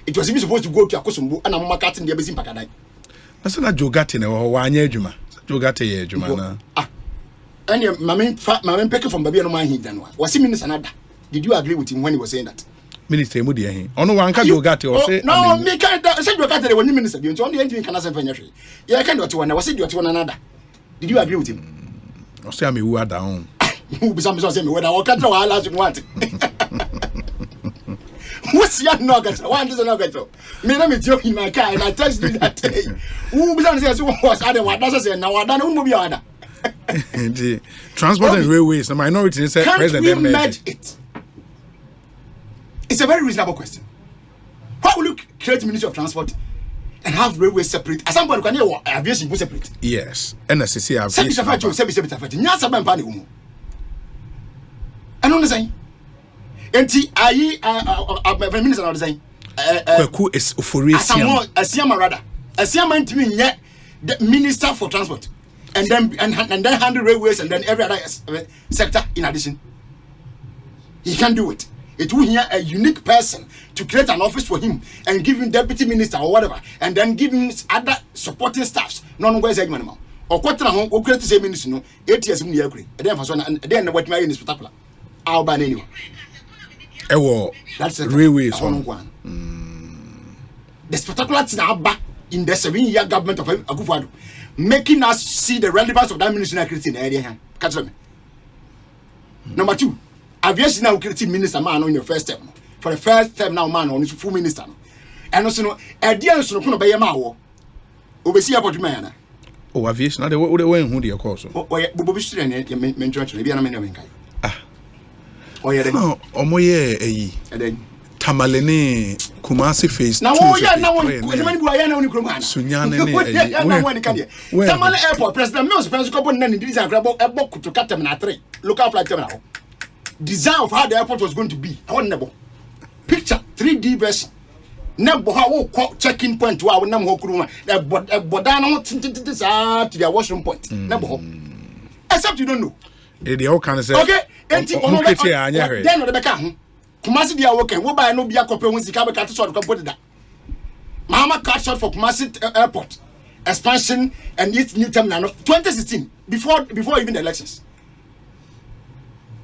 it was even supposed to go to Akosumbu and I'm a cat in the Abyss in Pacadine. That's not Jogatin or one year, Juma. Jogate, Jumana. And your mammy pick from baby no man he done. Was he minister nada? Did you agree with him when he was saying that? Minister Mudi he. Ono wan ka Yogati or say no, me can't say Yogati when you minister. You only engine can say finish. Yeah, I can't do it one. Was it you to one another? Did you agree with him? I say me who are down. Who be some say me when I can't know last want. What's your nugget? One is a nugget. Me let me joke in my car and I text you that day. Who be some say was other what does say now I don't know be other. The transport and railways, the minority is president. Merge it? It's a very reasonable question. Why will you create Ministry of Transport and have railways separate? As somebody can hear aviation separate. Yes, NSCC aviation. Separate. Nyasa ben pani umu. I don't understand. Enti ayi minister na design. Kweku is oforesiam. Asiama rather. Asiama ntimi nye the Minister for Transport. And then handle railways and then every other sector in addition. He can do it. It will hear a unique person to create an office for him and give him deputy minister or whatever, and then give him other supporting staffs. No one goes again. Or quarter home, or create the same minister, no, 8 years in the agree. And then what my in is particular. I'll ban anyway. That's a railways on one. The spectacular thing in the 7-year government of Akufo-Addo, making us see the relevance of that ministry in the area. Catch them. Number 2, aviation now creating minister man on your first term. For the first term now, man on his full minister. And also, a dear son of Bayama, oversee about man. Oh, aviation, now they were who they are called. Oh, Bobby Street and mention maybe I'm in Ah, oh, yeah, Omoye, and then Tamalene Kumasi face. Now, Tamale Airport, President Mills, President Copon, and these are grab a book to cut them at 3. Look out like them now. Design of how the airport was going to be. I want never picture 3D version. Never how check-in point to our number room. Bodano to their washroom point. Never. Except you don't know. They all kind of say okay. Then the back. Kumasi dia working. We buy no be a copy when the cable cut short put that. Mama cut short for Kumasi Airport expansion and its new terminal 2016 before even the elections.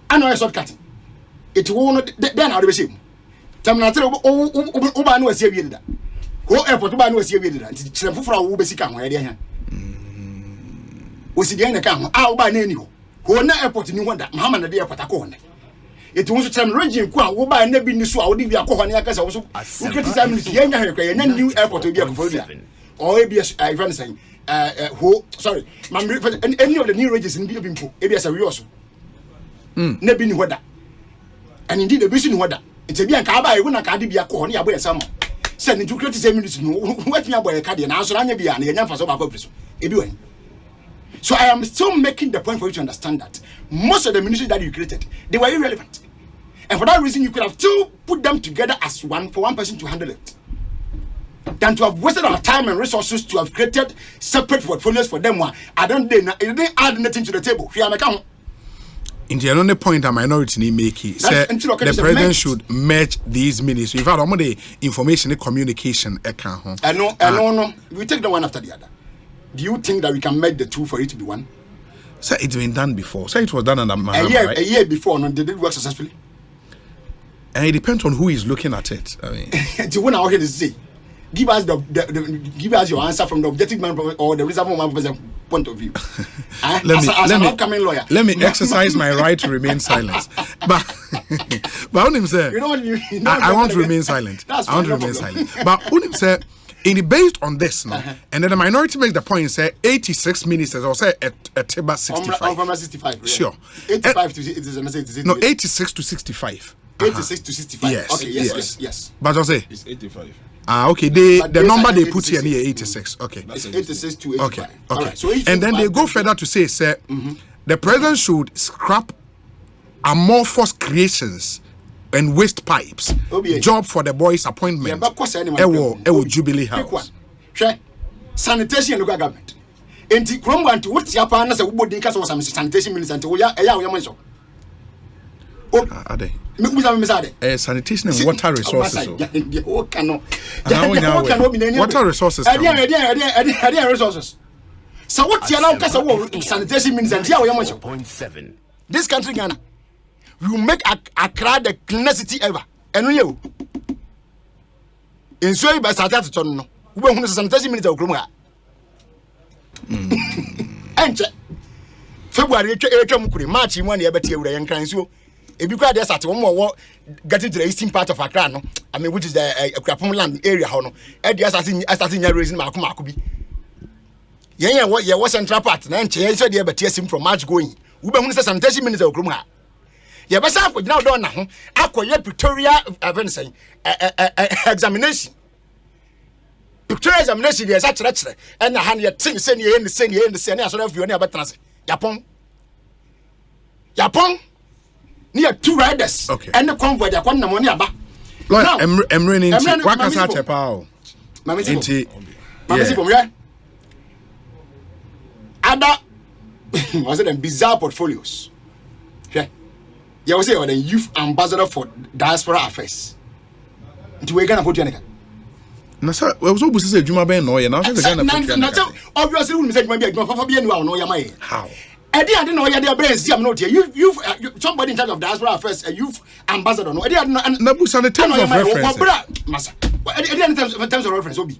I know I short cutting. It won't then I'll be same. Terminal 3 Uba no see that. Go airport Uba no see that. Chemfu for Uba Sika where they here. We see the end account. Uba Neni. Go na airport ni wonder. Mama na the airport akon. It was a time ranging kwa Uba never knew so I would be a kohania because I was so criticism the new airport to be a California. Or ABS Ivan saying who sorry, any of the new ranges in Bimpo, ABS a Rioso. Never knew what that. And indeed the vision what that. It's a Bianca when I can't be a corner by some. Sending to criticize ministers what me about a card and answer any be an enough for purpose. So I am still making the point for you to understand that most of the ministries that you created, they were irrelevant. And for that reason, you could have still put them together as one for one person to handle it. Than to have wasted our time and resources to have created separate portfolios for them. I don't didn't add anything to the table. In the only point a minority make say the president should merge these ministries. In fact, I'm the information and communication account. No. We take the one after the other. Do you think that we can merge the two for it to be one? Sir, it's been done before. Sir, it was done under Mahama, right? A year before, no, did it work successfully? And it depends on who is looking at it. I mean, the one I hear to say, give us give us your answer from the objective man or the reasonable man point of view. As an upcoming lawyer, let me exercise my right to remain silent. But Unim said, I want to remain silent. I want to remain silent. But Unim said, based on this, no, and then the minority makes the point, say 86 ministers or say a table 65. From 65, yeah. Sure. 85 to no, 86 to 65. 86 to 65. Yes. Okay, yes. But I'll say it's 85. Okay, the number they put here near 86. Okay. It's 86 to 85. Okay. Right, so and then they go further to say, the president should scrap amorphous creations and waste pipes. Job for the boys' appointment. Ewo Jubilee House. Sanitation local government. Enti kromwa nti what's your partner say ubodi nka so sanitation minister nti eya manso. Ade. Sanitation and water resources. Water resources. Resources. So what you now cause a sanitation means and here 0.7. This country Ghana, you make a crowd the cleanest ever. And you in so by Saturday to no. We want sanitation minutes of Kruma. And February March in 1 year, but you and can so. If you got this at one more getting to the eastern part of Accra, no? I mean, which is the Krapon land area, no? And the assassin raising Makumakubi. Yeah, what you was central part, and chair said, yeah, but yes, him from March going. We want sanitation minutes of Kruma. Yeah, but I could now done now. I could get Victoria examination. Victoria examination is actually, and I hand your thing, send you in the same, as well as you never transit. Yapon. Near 2 riders. Okay. And the convoy that one money about. Now, I'm running into what can such a power. Mammy, yeah. Other was it bizarre portfolios. Yeah. You was saying the youth ambassador for diaspora affairs. To we gonna put you. Na sir, we was supposed to say Juma Ben no, now obviously we say maybe Papa be no ya how? I didn't know your brains. I'm not here. You somebody in charge of diaspora affairs, a youth ambassador. No, I didn't. Nabusa the terms of reference. I didn't terms of reference. Obi.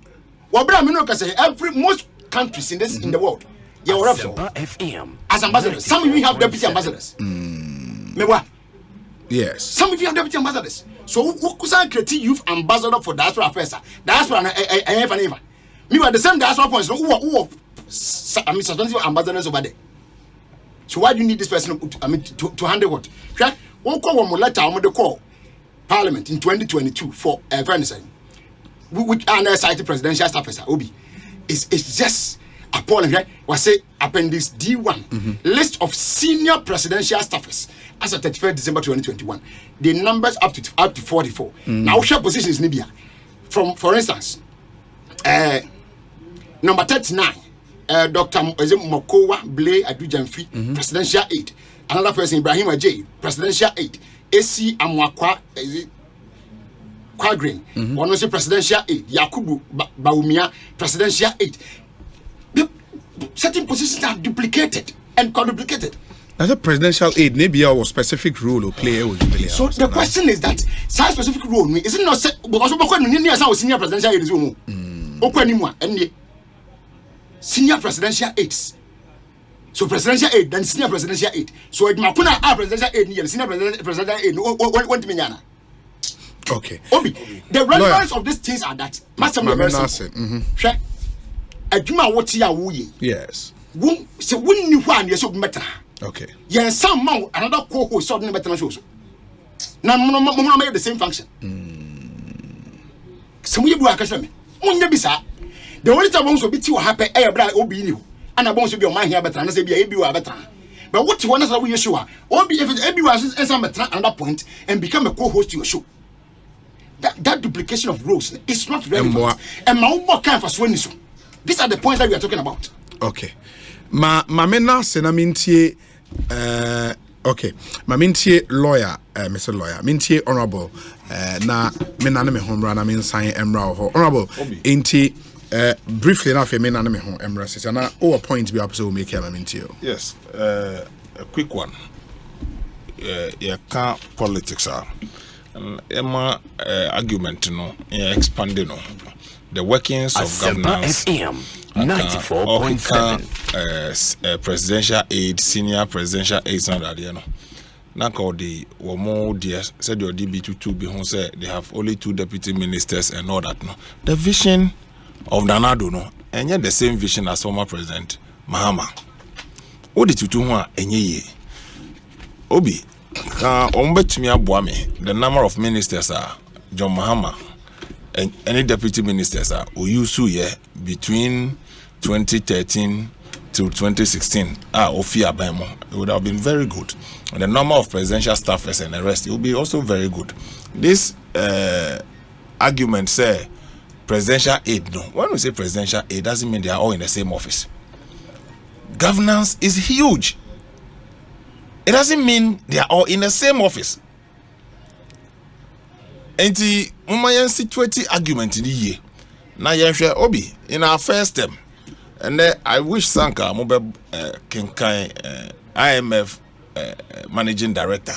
Wabra, me no can say every most countries in this in the world. You're FM as ambassadors. Some of you have deputy ambassadors. Me what? Yes. Some of you have deputy ambassadors. So who can create youth ambassador for diaspora affairs? Diaspora and me were the same diaspora points. Who I mean, substantial ambassadors over there. So why do you need this person to handle what? One call one letter on the call Parliament in 2022 for Venice. Which are cited presidential staffers Obi. It's just appalling, right? Was say appendix D1 list of senior presidential staffers as of 31st December 2021. The numbers up to 44. Now share positions in Libya. From for instance, number 39. Dr. Mokowa Blay Adujamfi, presidential aide. Another person, Ibrahim Ajay, presidential aide. AC Amwakwa Quagrin, one was a presidential aide. Yakubu Baumia, presidential aide. Certain positions are duplicated and quadruplicated. As a presidential aide, maybe our specific role or play. So the question is that such specific role is it not because senior presidential aide is anymore and senior presidential aides. So presidential aide, then senior presidential aide. So it makuna presidential aide, senior presidential aide. What mean? Okay. Obi, the relevance of these things are that master Share. Ajuma what ya wuye. Yes. Won se wonni hu an yeso betra. Okay. Yen some man another co-host so betra show so. Na mo make the same function. Some you bu akasha me. Munya bisa. The only time won't be too happy, bra obi ni and I won't be on my hair better, and I say, be a better. But what you want to be sure, or be if it was another point and become a co host to your show. That duplication of roles is not relevant. And my kind of swing. These are the points that we are talking about. Okay. Ma mena senamintie okay. Ma mintie lawyer, Mr. Lawyer, mintie honorable na mena me homra na min sign emra ho. Honorable inti briefly enough, I mean, I'm home. Embraces and our point be up so make him into. Yes, a quick one. Yeah, can't politics are. Emma argument, expanding on the workings of governance. 94.7. Presidential aid, senior presidential aid, not you know. Now called the more dear said your DB22 be home said they have only 2 deputy ministers and all that. No, the vision of Nanado no, and yet the same vision as former President Mahama. What did you do? Enye Obi, the number of ministers are John Mahama and any deputy ministers are Oyusu between 2013 to 2016. Ofia Bemo. It would have been very good. And the number of presidential staffers and the rest, it will be also very good. This argument say presidential aid, no. When we say presidential aid, doesn't mean they are all in the same office. Governance is huge. It doesn't mean they are all in the same office. And the Umayan situation argument in the year. Now you Obi in our first term, And I wish Sanka Mobe Kinkai IMF managing director.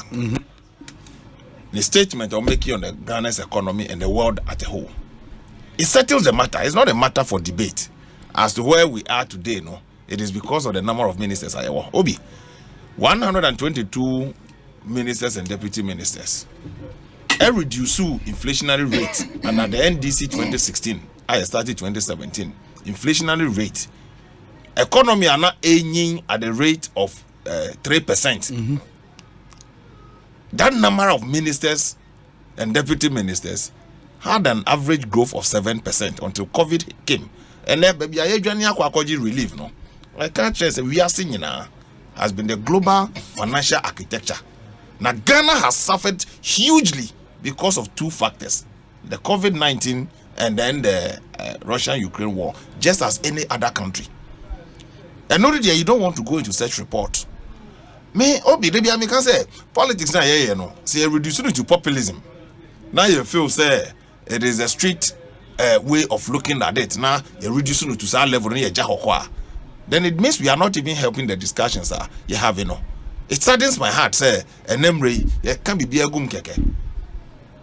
The statement of making on the Ghana's economy and the world as a whole. It settles the matter. It's not a matter for debate as to where we are today. No, it is because of the number of ministers. Obi, 122 ministers and deputy ministers. A reduced inflationary rate, and at the NDC 2016, I started 2017. Inflationary rate, economy are not aiming at the rate of 3%. That number of ministers and deputy ministers had an average growth of 7% until COVID came. And then baby relief no. I can't say we are seeing now has been the global financial architecture. Now Ghana has suffered hugely because of two factors: the COVID-19 and then the Russian-Ukraine war, just as any other country. And already you don't want to go into such report. Me obi debi am can say politics na ye no say reduce it to populism. Now you feel say it is a strict way of looking at it. Now you reduce it to some level near Jahokwa. Then it means we are not even helping the discussions you have, you know. It saddens my heart, say, and memory can be a gum keke.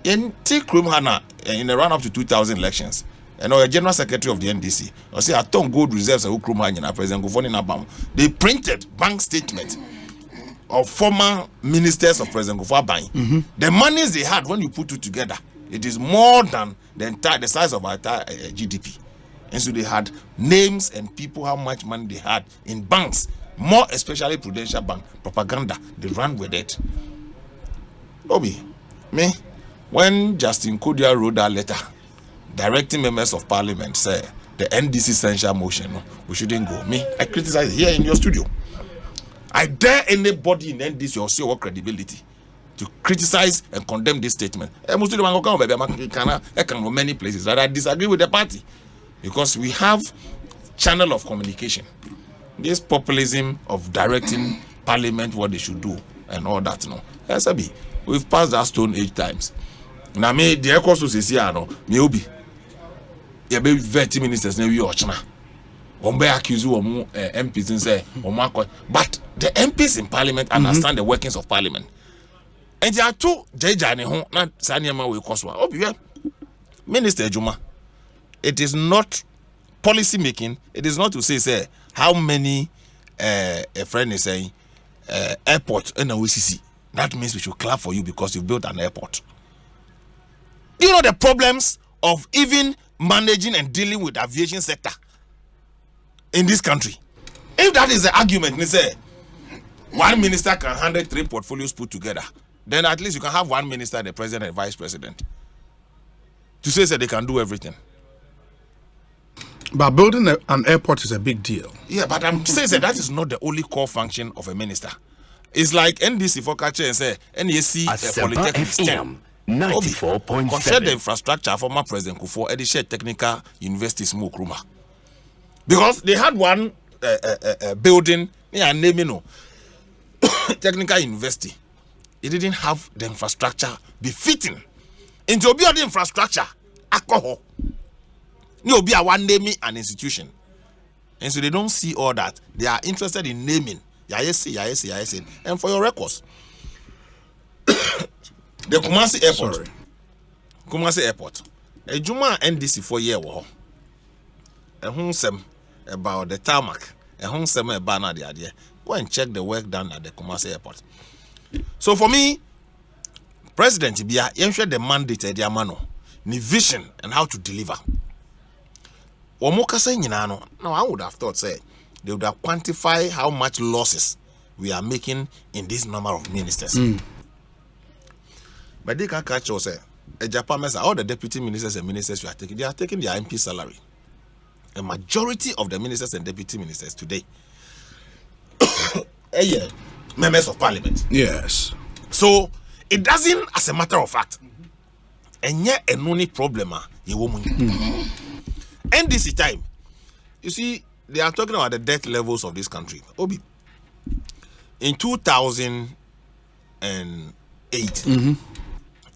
In Tikrum Hana in the run up to 2000 elections, and our general secretary of the NDC, I say, I don't gold reserves and Ukrumania, President Gufoni Nabam. They printed bank statement of former ministers of President Gufabang. The monies they had when you put it together, it is more than the size of our entire GDP. And so they had names and people, how much money they had in banks, more especially Prudential Bank, propaganda, they ran with it. Obi, me, when Justin Kodia wrote that letter, directing members of parliament, say the NDC censure motion, no, we shouldn't go. Me, I criticize it here in your studio. I dare anybody in NDC or see what credibility to criticize and condemn this statement. Many places that I disagree with the party. Because we have channel of communication. This populism of directing parliament what they should do and all that, no. SAB, we've passed that stone age times. Now me the Ekosiisen is here, no. Me obi. You be 30 ministers na we ochna. Be accuse MPs and say, but the MPs in parliament understand the workings of parliament. And there are two jajane ho na saniama we koswa. Obi Minister Juma. It is not policy making. It is not to say how many a friend is saying airport in OCC. That means we should clap for you because you built an airport. Do you know the problems of even managing and dealing with the aviation sector in this country? If that is the argument, they say one minister can handle 3 portfolios put together, then at least you can have one minister, the president and vice president, to say that they can do everything. But building an airport is a big deal. Yeah, but I'm saying that is not the only core function of a minister. It's like NDC for catcher and say NEC Polytechnic STEM. 94.7. Consider the infrastructure former President Kufuor Edisha Technical University Smoke Room. Because they had one building near Nemino Technical University. It didn't have the infrastructure befitting. Into build the infrastructure, alcohol. No, be a one naming an institution, and so they don't see all that. They are interested in naming. Yes. And for your records, the Kumasi Airport. Kumasi Airport. A Juma NDC 4 year war. A home about the tarmac. A home about the idea. Go and check the work done at the Kumasi Airport. So for me, President Ibia ensure the mandate the amano, the vision and how to deliver. Now I would have thought say they would have quantified how much losses we are making in this number of ministers. But they can catch us a Japan all the deputy ministers and ministers they are taking their MP salary. A majority of the ministers and deputy ministers today members of parliament. Yes. So it doesn't, as a matter of fact, and yet a money problem you woman. And this time, you see, they are talking about the debt levels of this country. Obi, in 2008,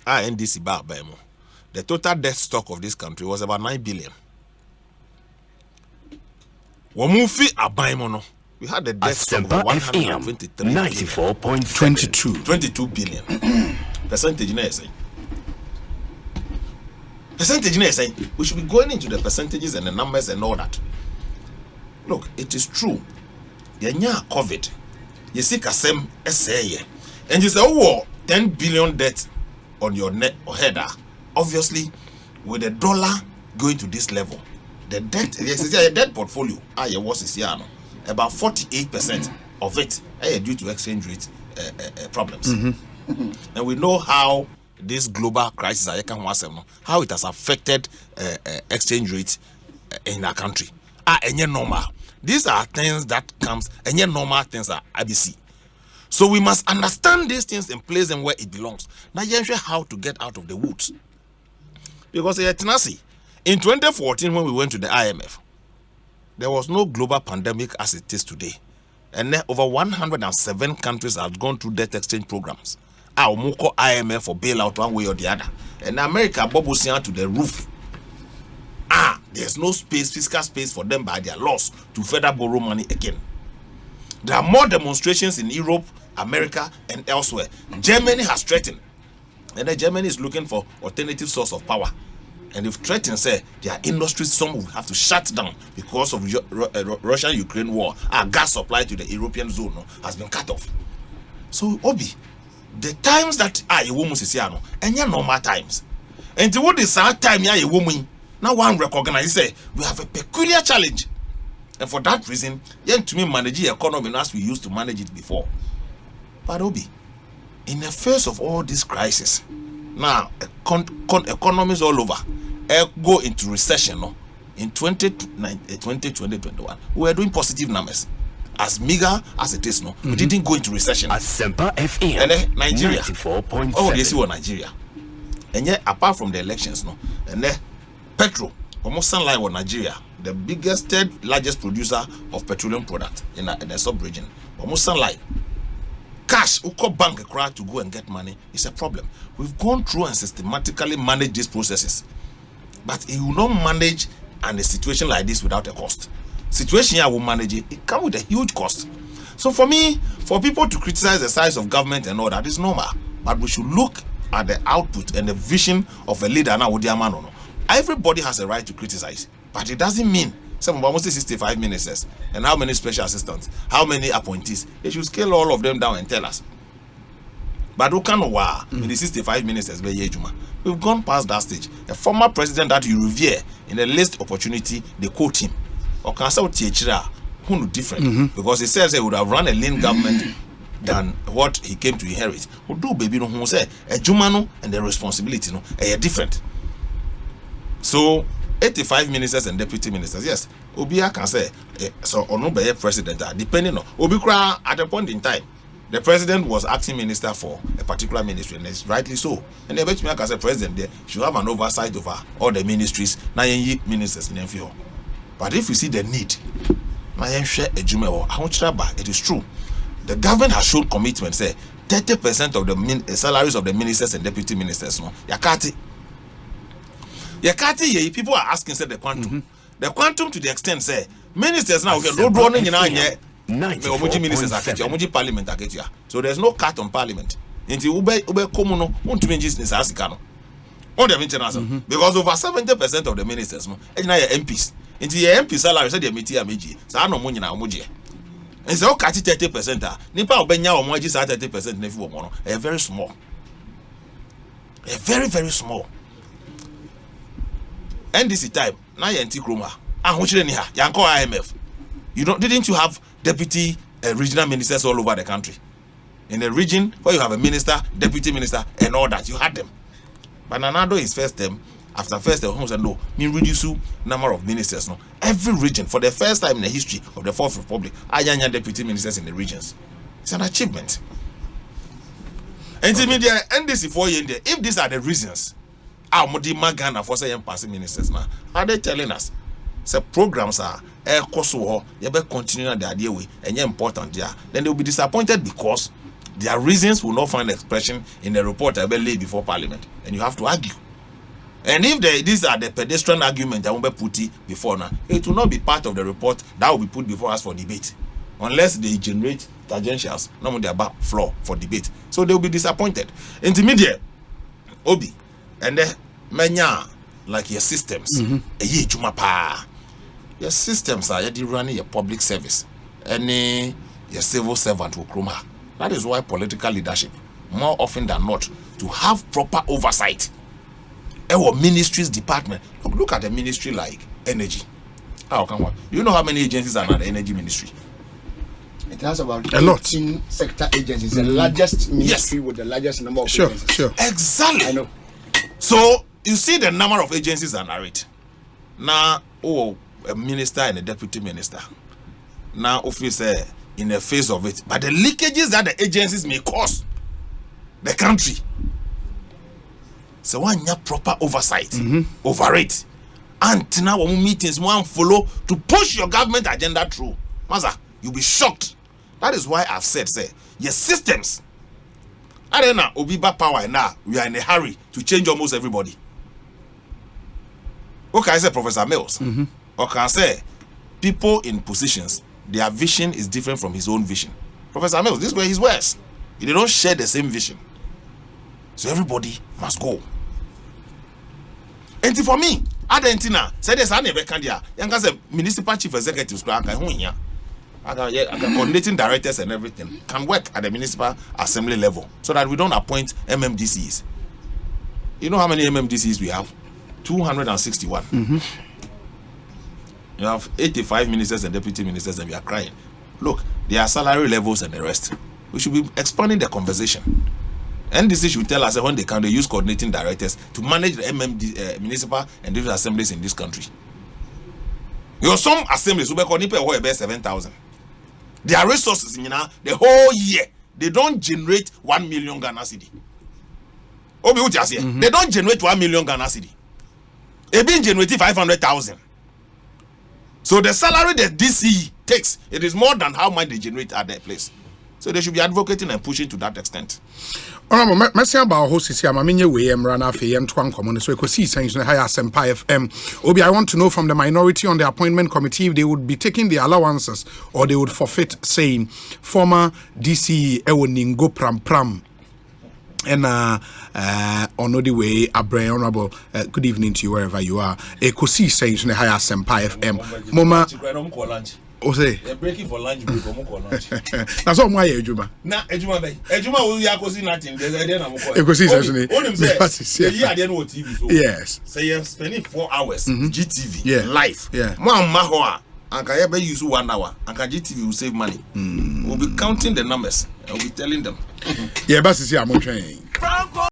NDC the total debt stock of this country was about 9 billion. Wamufi abaimono. We had the debt of 123 94.22 22 billion. Percentage saying we should be going into the percentages and the numbers and all that. Look, it is true. Yenya COVID. You see kasem essay. And you say, oh, 10 billion debt on your net or header. Obviously, with the dollar going to this level, the debt, yes, it's a debt portfolio. About 48% of it due to exchange rate problems. And we know how this global crisis, how it has affected exchange rates in our country. Normal. These are things that comes, and normal things are ABC. So we must understand these things and place them where it belongs. Now, you know how to get out of the woods. Because in 2014, when we went to the IMF, there was no global pandemic as it is today. And then over 107 countries have gone through debt exchange programs. Moko IMF for bailout one way or the other. And America bubbles to the roof. There's no space, fiscal space for them by their laws to further borrow money again. There are more demonstrations in Europe, America, and elsewhere. Germany has threatened. And then Germany is looking for alternative source of power. And if threatened, say their industries, some will have to shut down because of Russia-Ukraine war. Our gas supply to the European zone has been cut off. So, Obi, the times that a woman is here, and your normal times. And to what is sad time, a woman, now one recognize, say, we have a peculiar challenge. And for that reason, to me manage the economy as we used to manage it before. But Obi, in the face of all these crises, now economies all over go into recession. In 2021, we were doing positive numbers. As meager as it is, we didn't go into recession. Asempa FM. And then Nigeria. 94.7. Oh, they see what Nigeria. And yet, apart from the elections, and then petrol, almost sunlight was Nigeria, the biggest, third largest producer of petroleum product in the sub-region. Almost sunlight. Cash, uko bank crowd to go and get money is a problem. We've gone through and systematically managed these processes. But you will not manage a situation like this without a cost. Situation here will manage it. It comes with a huge cost. So for me, for people to criticize the size of government and all that is normal. But we should look at the output and the vision of a leader now. Everybody has a right to criticize. But it doesn't mean some almost 65 ministers and how many special assistants, how many appointees. They should scale all of them down and tell us. But who can with the 65 ministers? We've gone past that stage. A former president that you revere in the least opportunity, they quote him. Or can say who different because he says he would have run a lean government than what he came to inherit. Who do baby no who say a jumano and the responsibility are different. So 85 ministers and deputy ministers, yes. Obia can say so or no be president depending on Obikra at a point in time. The president was acting minister for a particular ministry, and it's rightly so. And the Betchman as a president there should have an oversight over all the ministries, 9 ministers in MFO. But if you see the need, it is true. The government has shown commitment, say 30% of the salaries of the ministers and deputy ministers. Yakati, people are asking, say the quantum. The quantum to the extent, say, ministers now get road running in our year. Ministers parliament. So there's no cut on parliament. Until ube komuno won't mean business as cano. All the international because over 70% of the ministers MPs. Until your MP salary said the media meji. So I know money now moji. And so cut 30%. Nipa obenya or moji 30% nefu mono. A very small. A very, very small. NDC time. Now you're anti-chroma. And what you need here? Yanko IMF. Didn't you have deputy regional ministers all over the country? In a region where you have a minister, deputy minister, and all that, you had them. But Nanado is first term. After first term, Holmes said no. Me reduce number of ministers. No, every region for the first time in the history of the Fourth Republic, I have deputy ministers in the regions. It's an achievement. And to me, the NDC 4 years there. If these are the reasons, our Modima Ghana for saying passing ministers now, are they telling us? So programs are you better continue the idea way and you're important there. Then they will be disappointed because their reasons will not find expression in the report I will lay before Parliament, and you have to argue. And if these are the pedestrian argument that will be put before now, it will not be part of the report that will be put before us for debate. Unless they generate tangentials, no more about floor for debate. So they will be disappointed. Intermediate, Obi, and then manya like your systems. Your systems are already running your public service. Any your civil servant will chroma. That is why political leadership, more often than not, to have proper oversight. Our ministries department. Look at a ministry like energy. How come one? Do you know how many agencies are in the energy ministry? It has about a lot. Sector agencies, the largest ministry with the largest number of agencies. Sure. Exactly. I know. So you see the number of agencies are narrate. Now, a minister and a deputy minister. Now, officer in the face of it, but the leakages that the agencies may cause the country. So one have proper oversight over it. And now when meetings one follow to push your government agenda through. Maza, you'll be shocked. That is why I've said, your systems. I don't know, Obiba power now. We are in a hurry to change almost everybody. Okay, I say Professor Mills. Okay, I say people in positions, their vision is different from his own vision. Professor Mills, this way his words. They don't share the same vision. So everybody must go. And for me, Adentina said there's an Ebekandia. Yanka said municipal chief executives coordinating directors and everything can work at the municipal assembly level so that we don't appoint MMDCs. You know how many MMDCs we have? 261. You have 85 ministers and deputy ministers, and we are crying. Look, there are salary levels and the rest. We should be expanding the conversation. NDC should tell us when they can use coordinating directors to manage the municipal and different assemblies in this country. You have some assemblies who be 7,000. Their resources in the whole year, they don't generate 1 million Ghana cedi. They don't generate 1 million Ghana cedi. They been generating 500,000. So the salary that DC takes, it is more than how much they generate at their place. So they should be advocating and pushing to that extent. Honorable, Messi about hosts here. Maminya way rana fe yen twan common. So Ekosiisen is higher Sempa FM. Obi, I want to know from the minority on the appointment committee if they would be taking the allowances or they would forfeit, saying former DC Ewoningo Pram. And on the way, Honorable, good evening to you wherever you are. Ekosiisen is higher Sempa FM. Mama. Say they're breaking for lunch break. That's all my ejuma. Na ejuma be. Ejuma will ya kosi nothing. There's idea na mo call. Ekosiisen. Yes. Say you're spending 4 hours GTV live. Yeah. Mahua. Anka you be use 1 hour. Anka GTV will save money. We'll be counting the numbers. I'll be telling them. Yeah, but see I'm trying.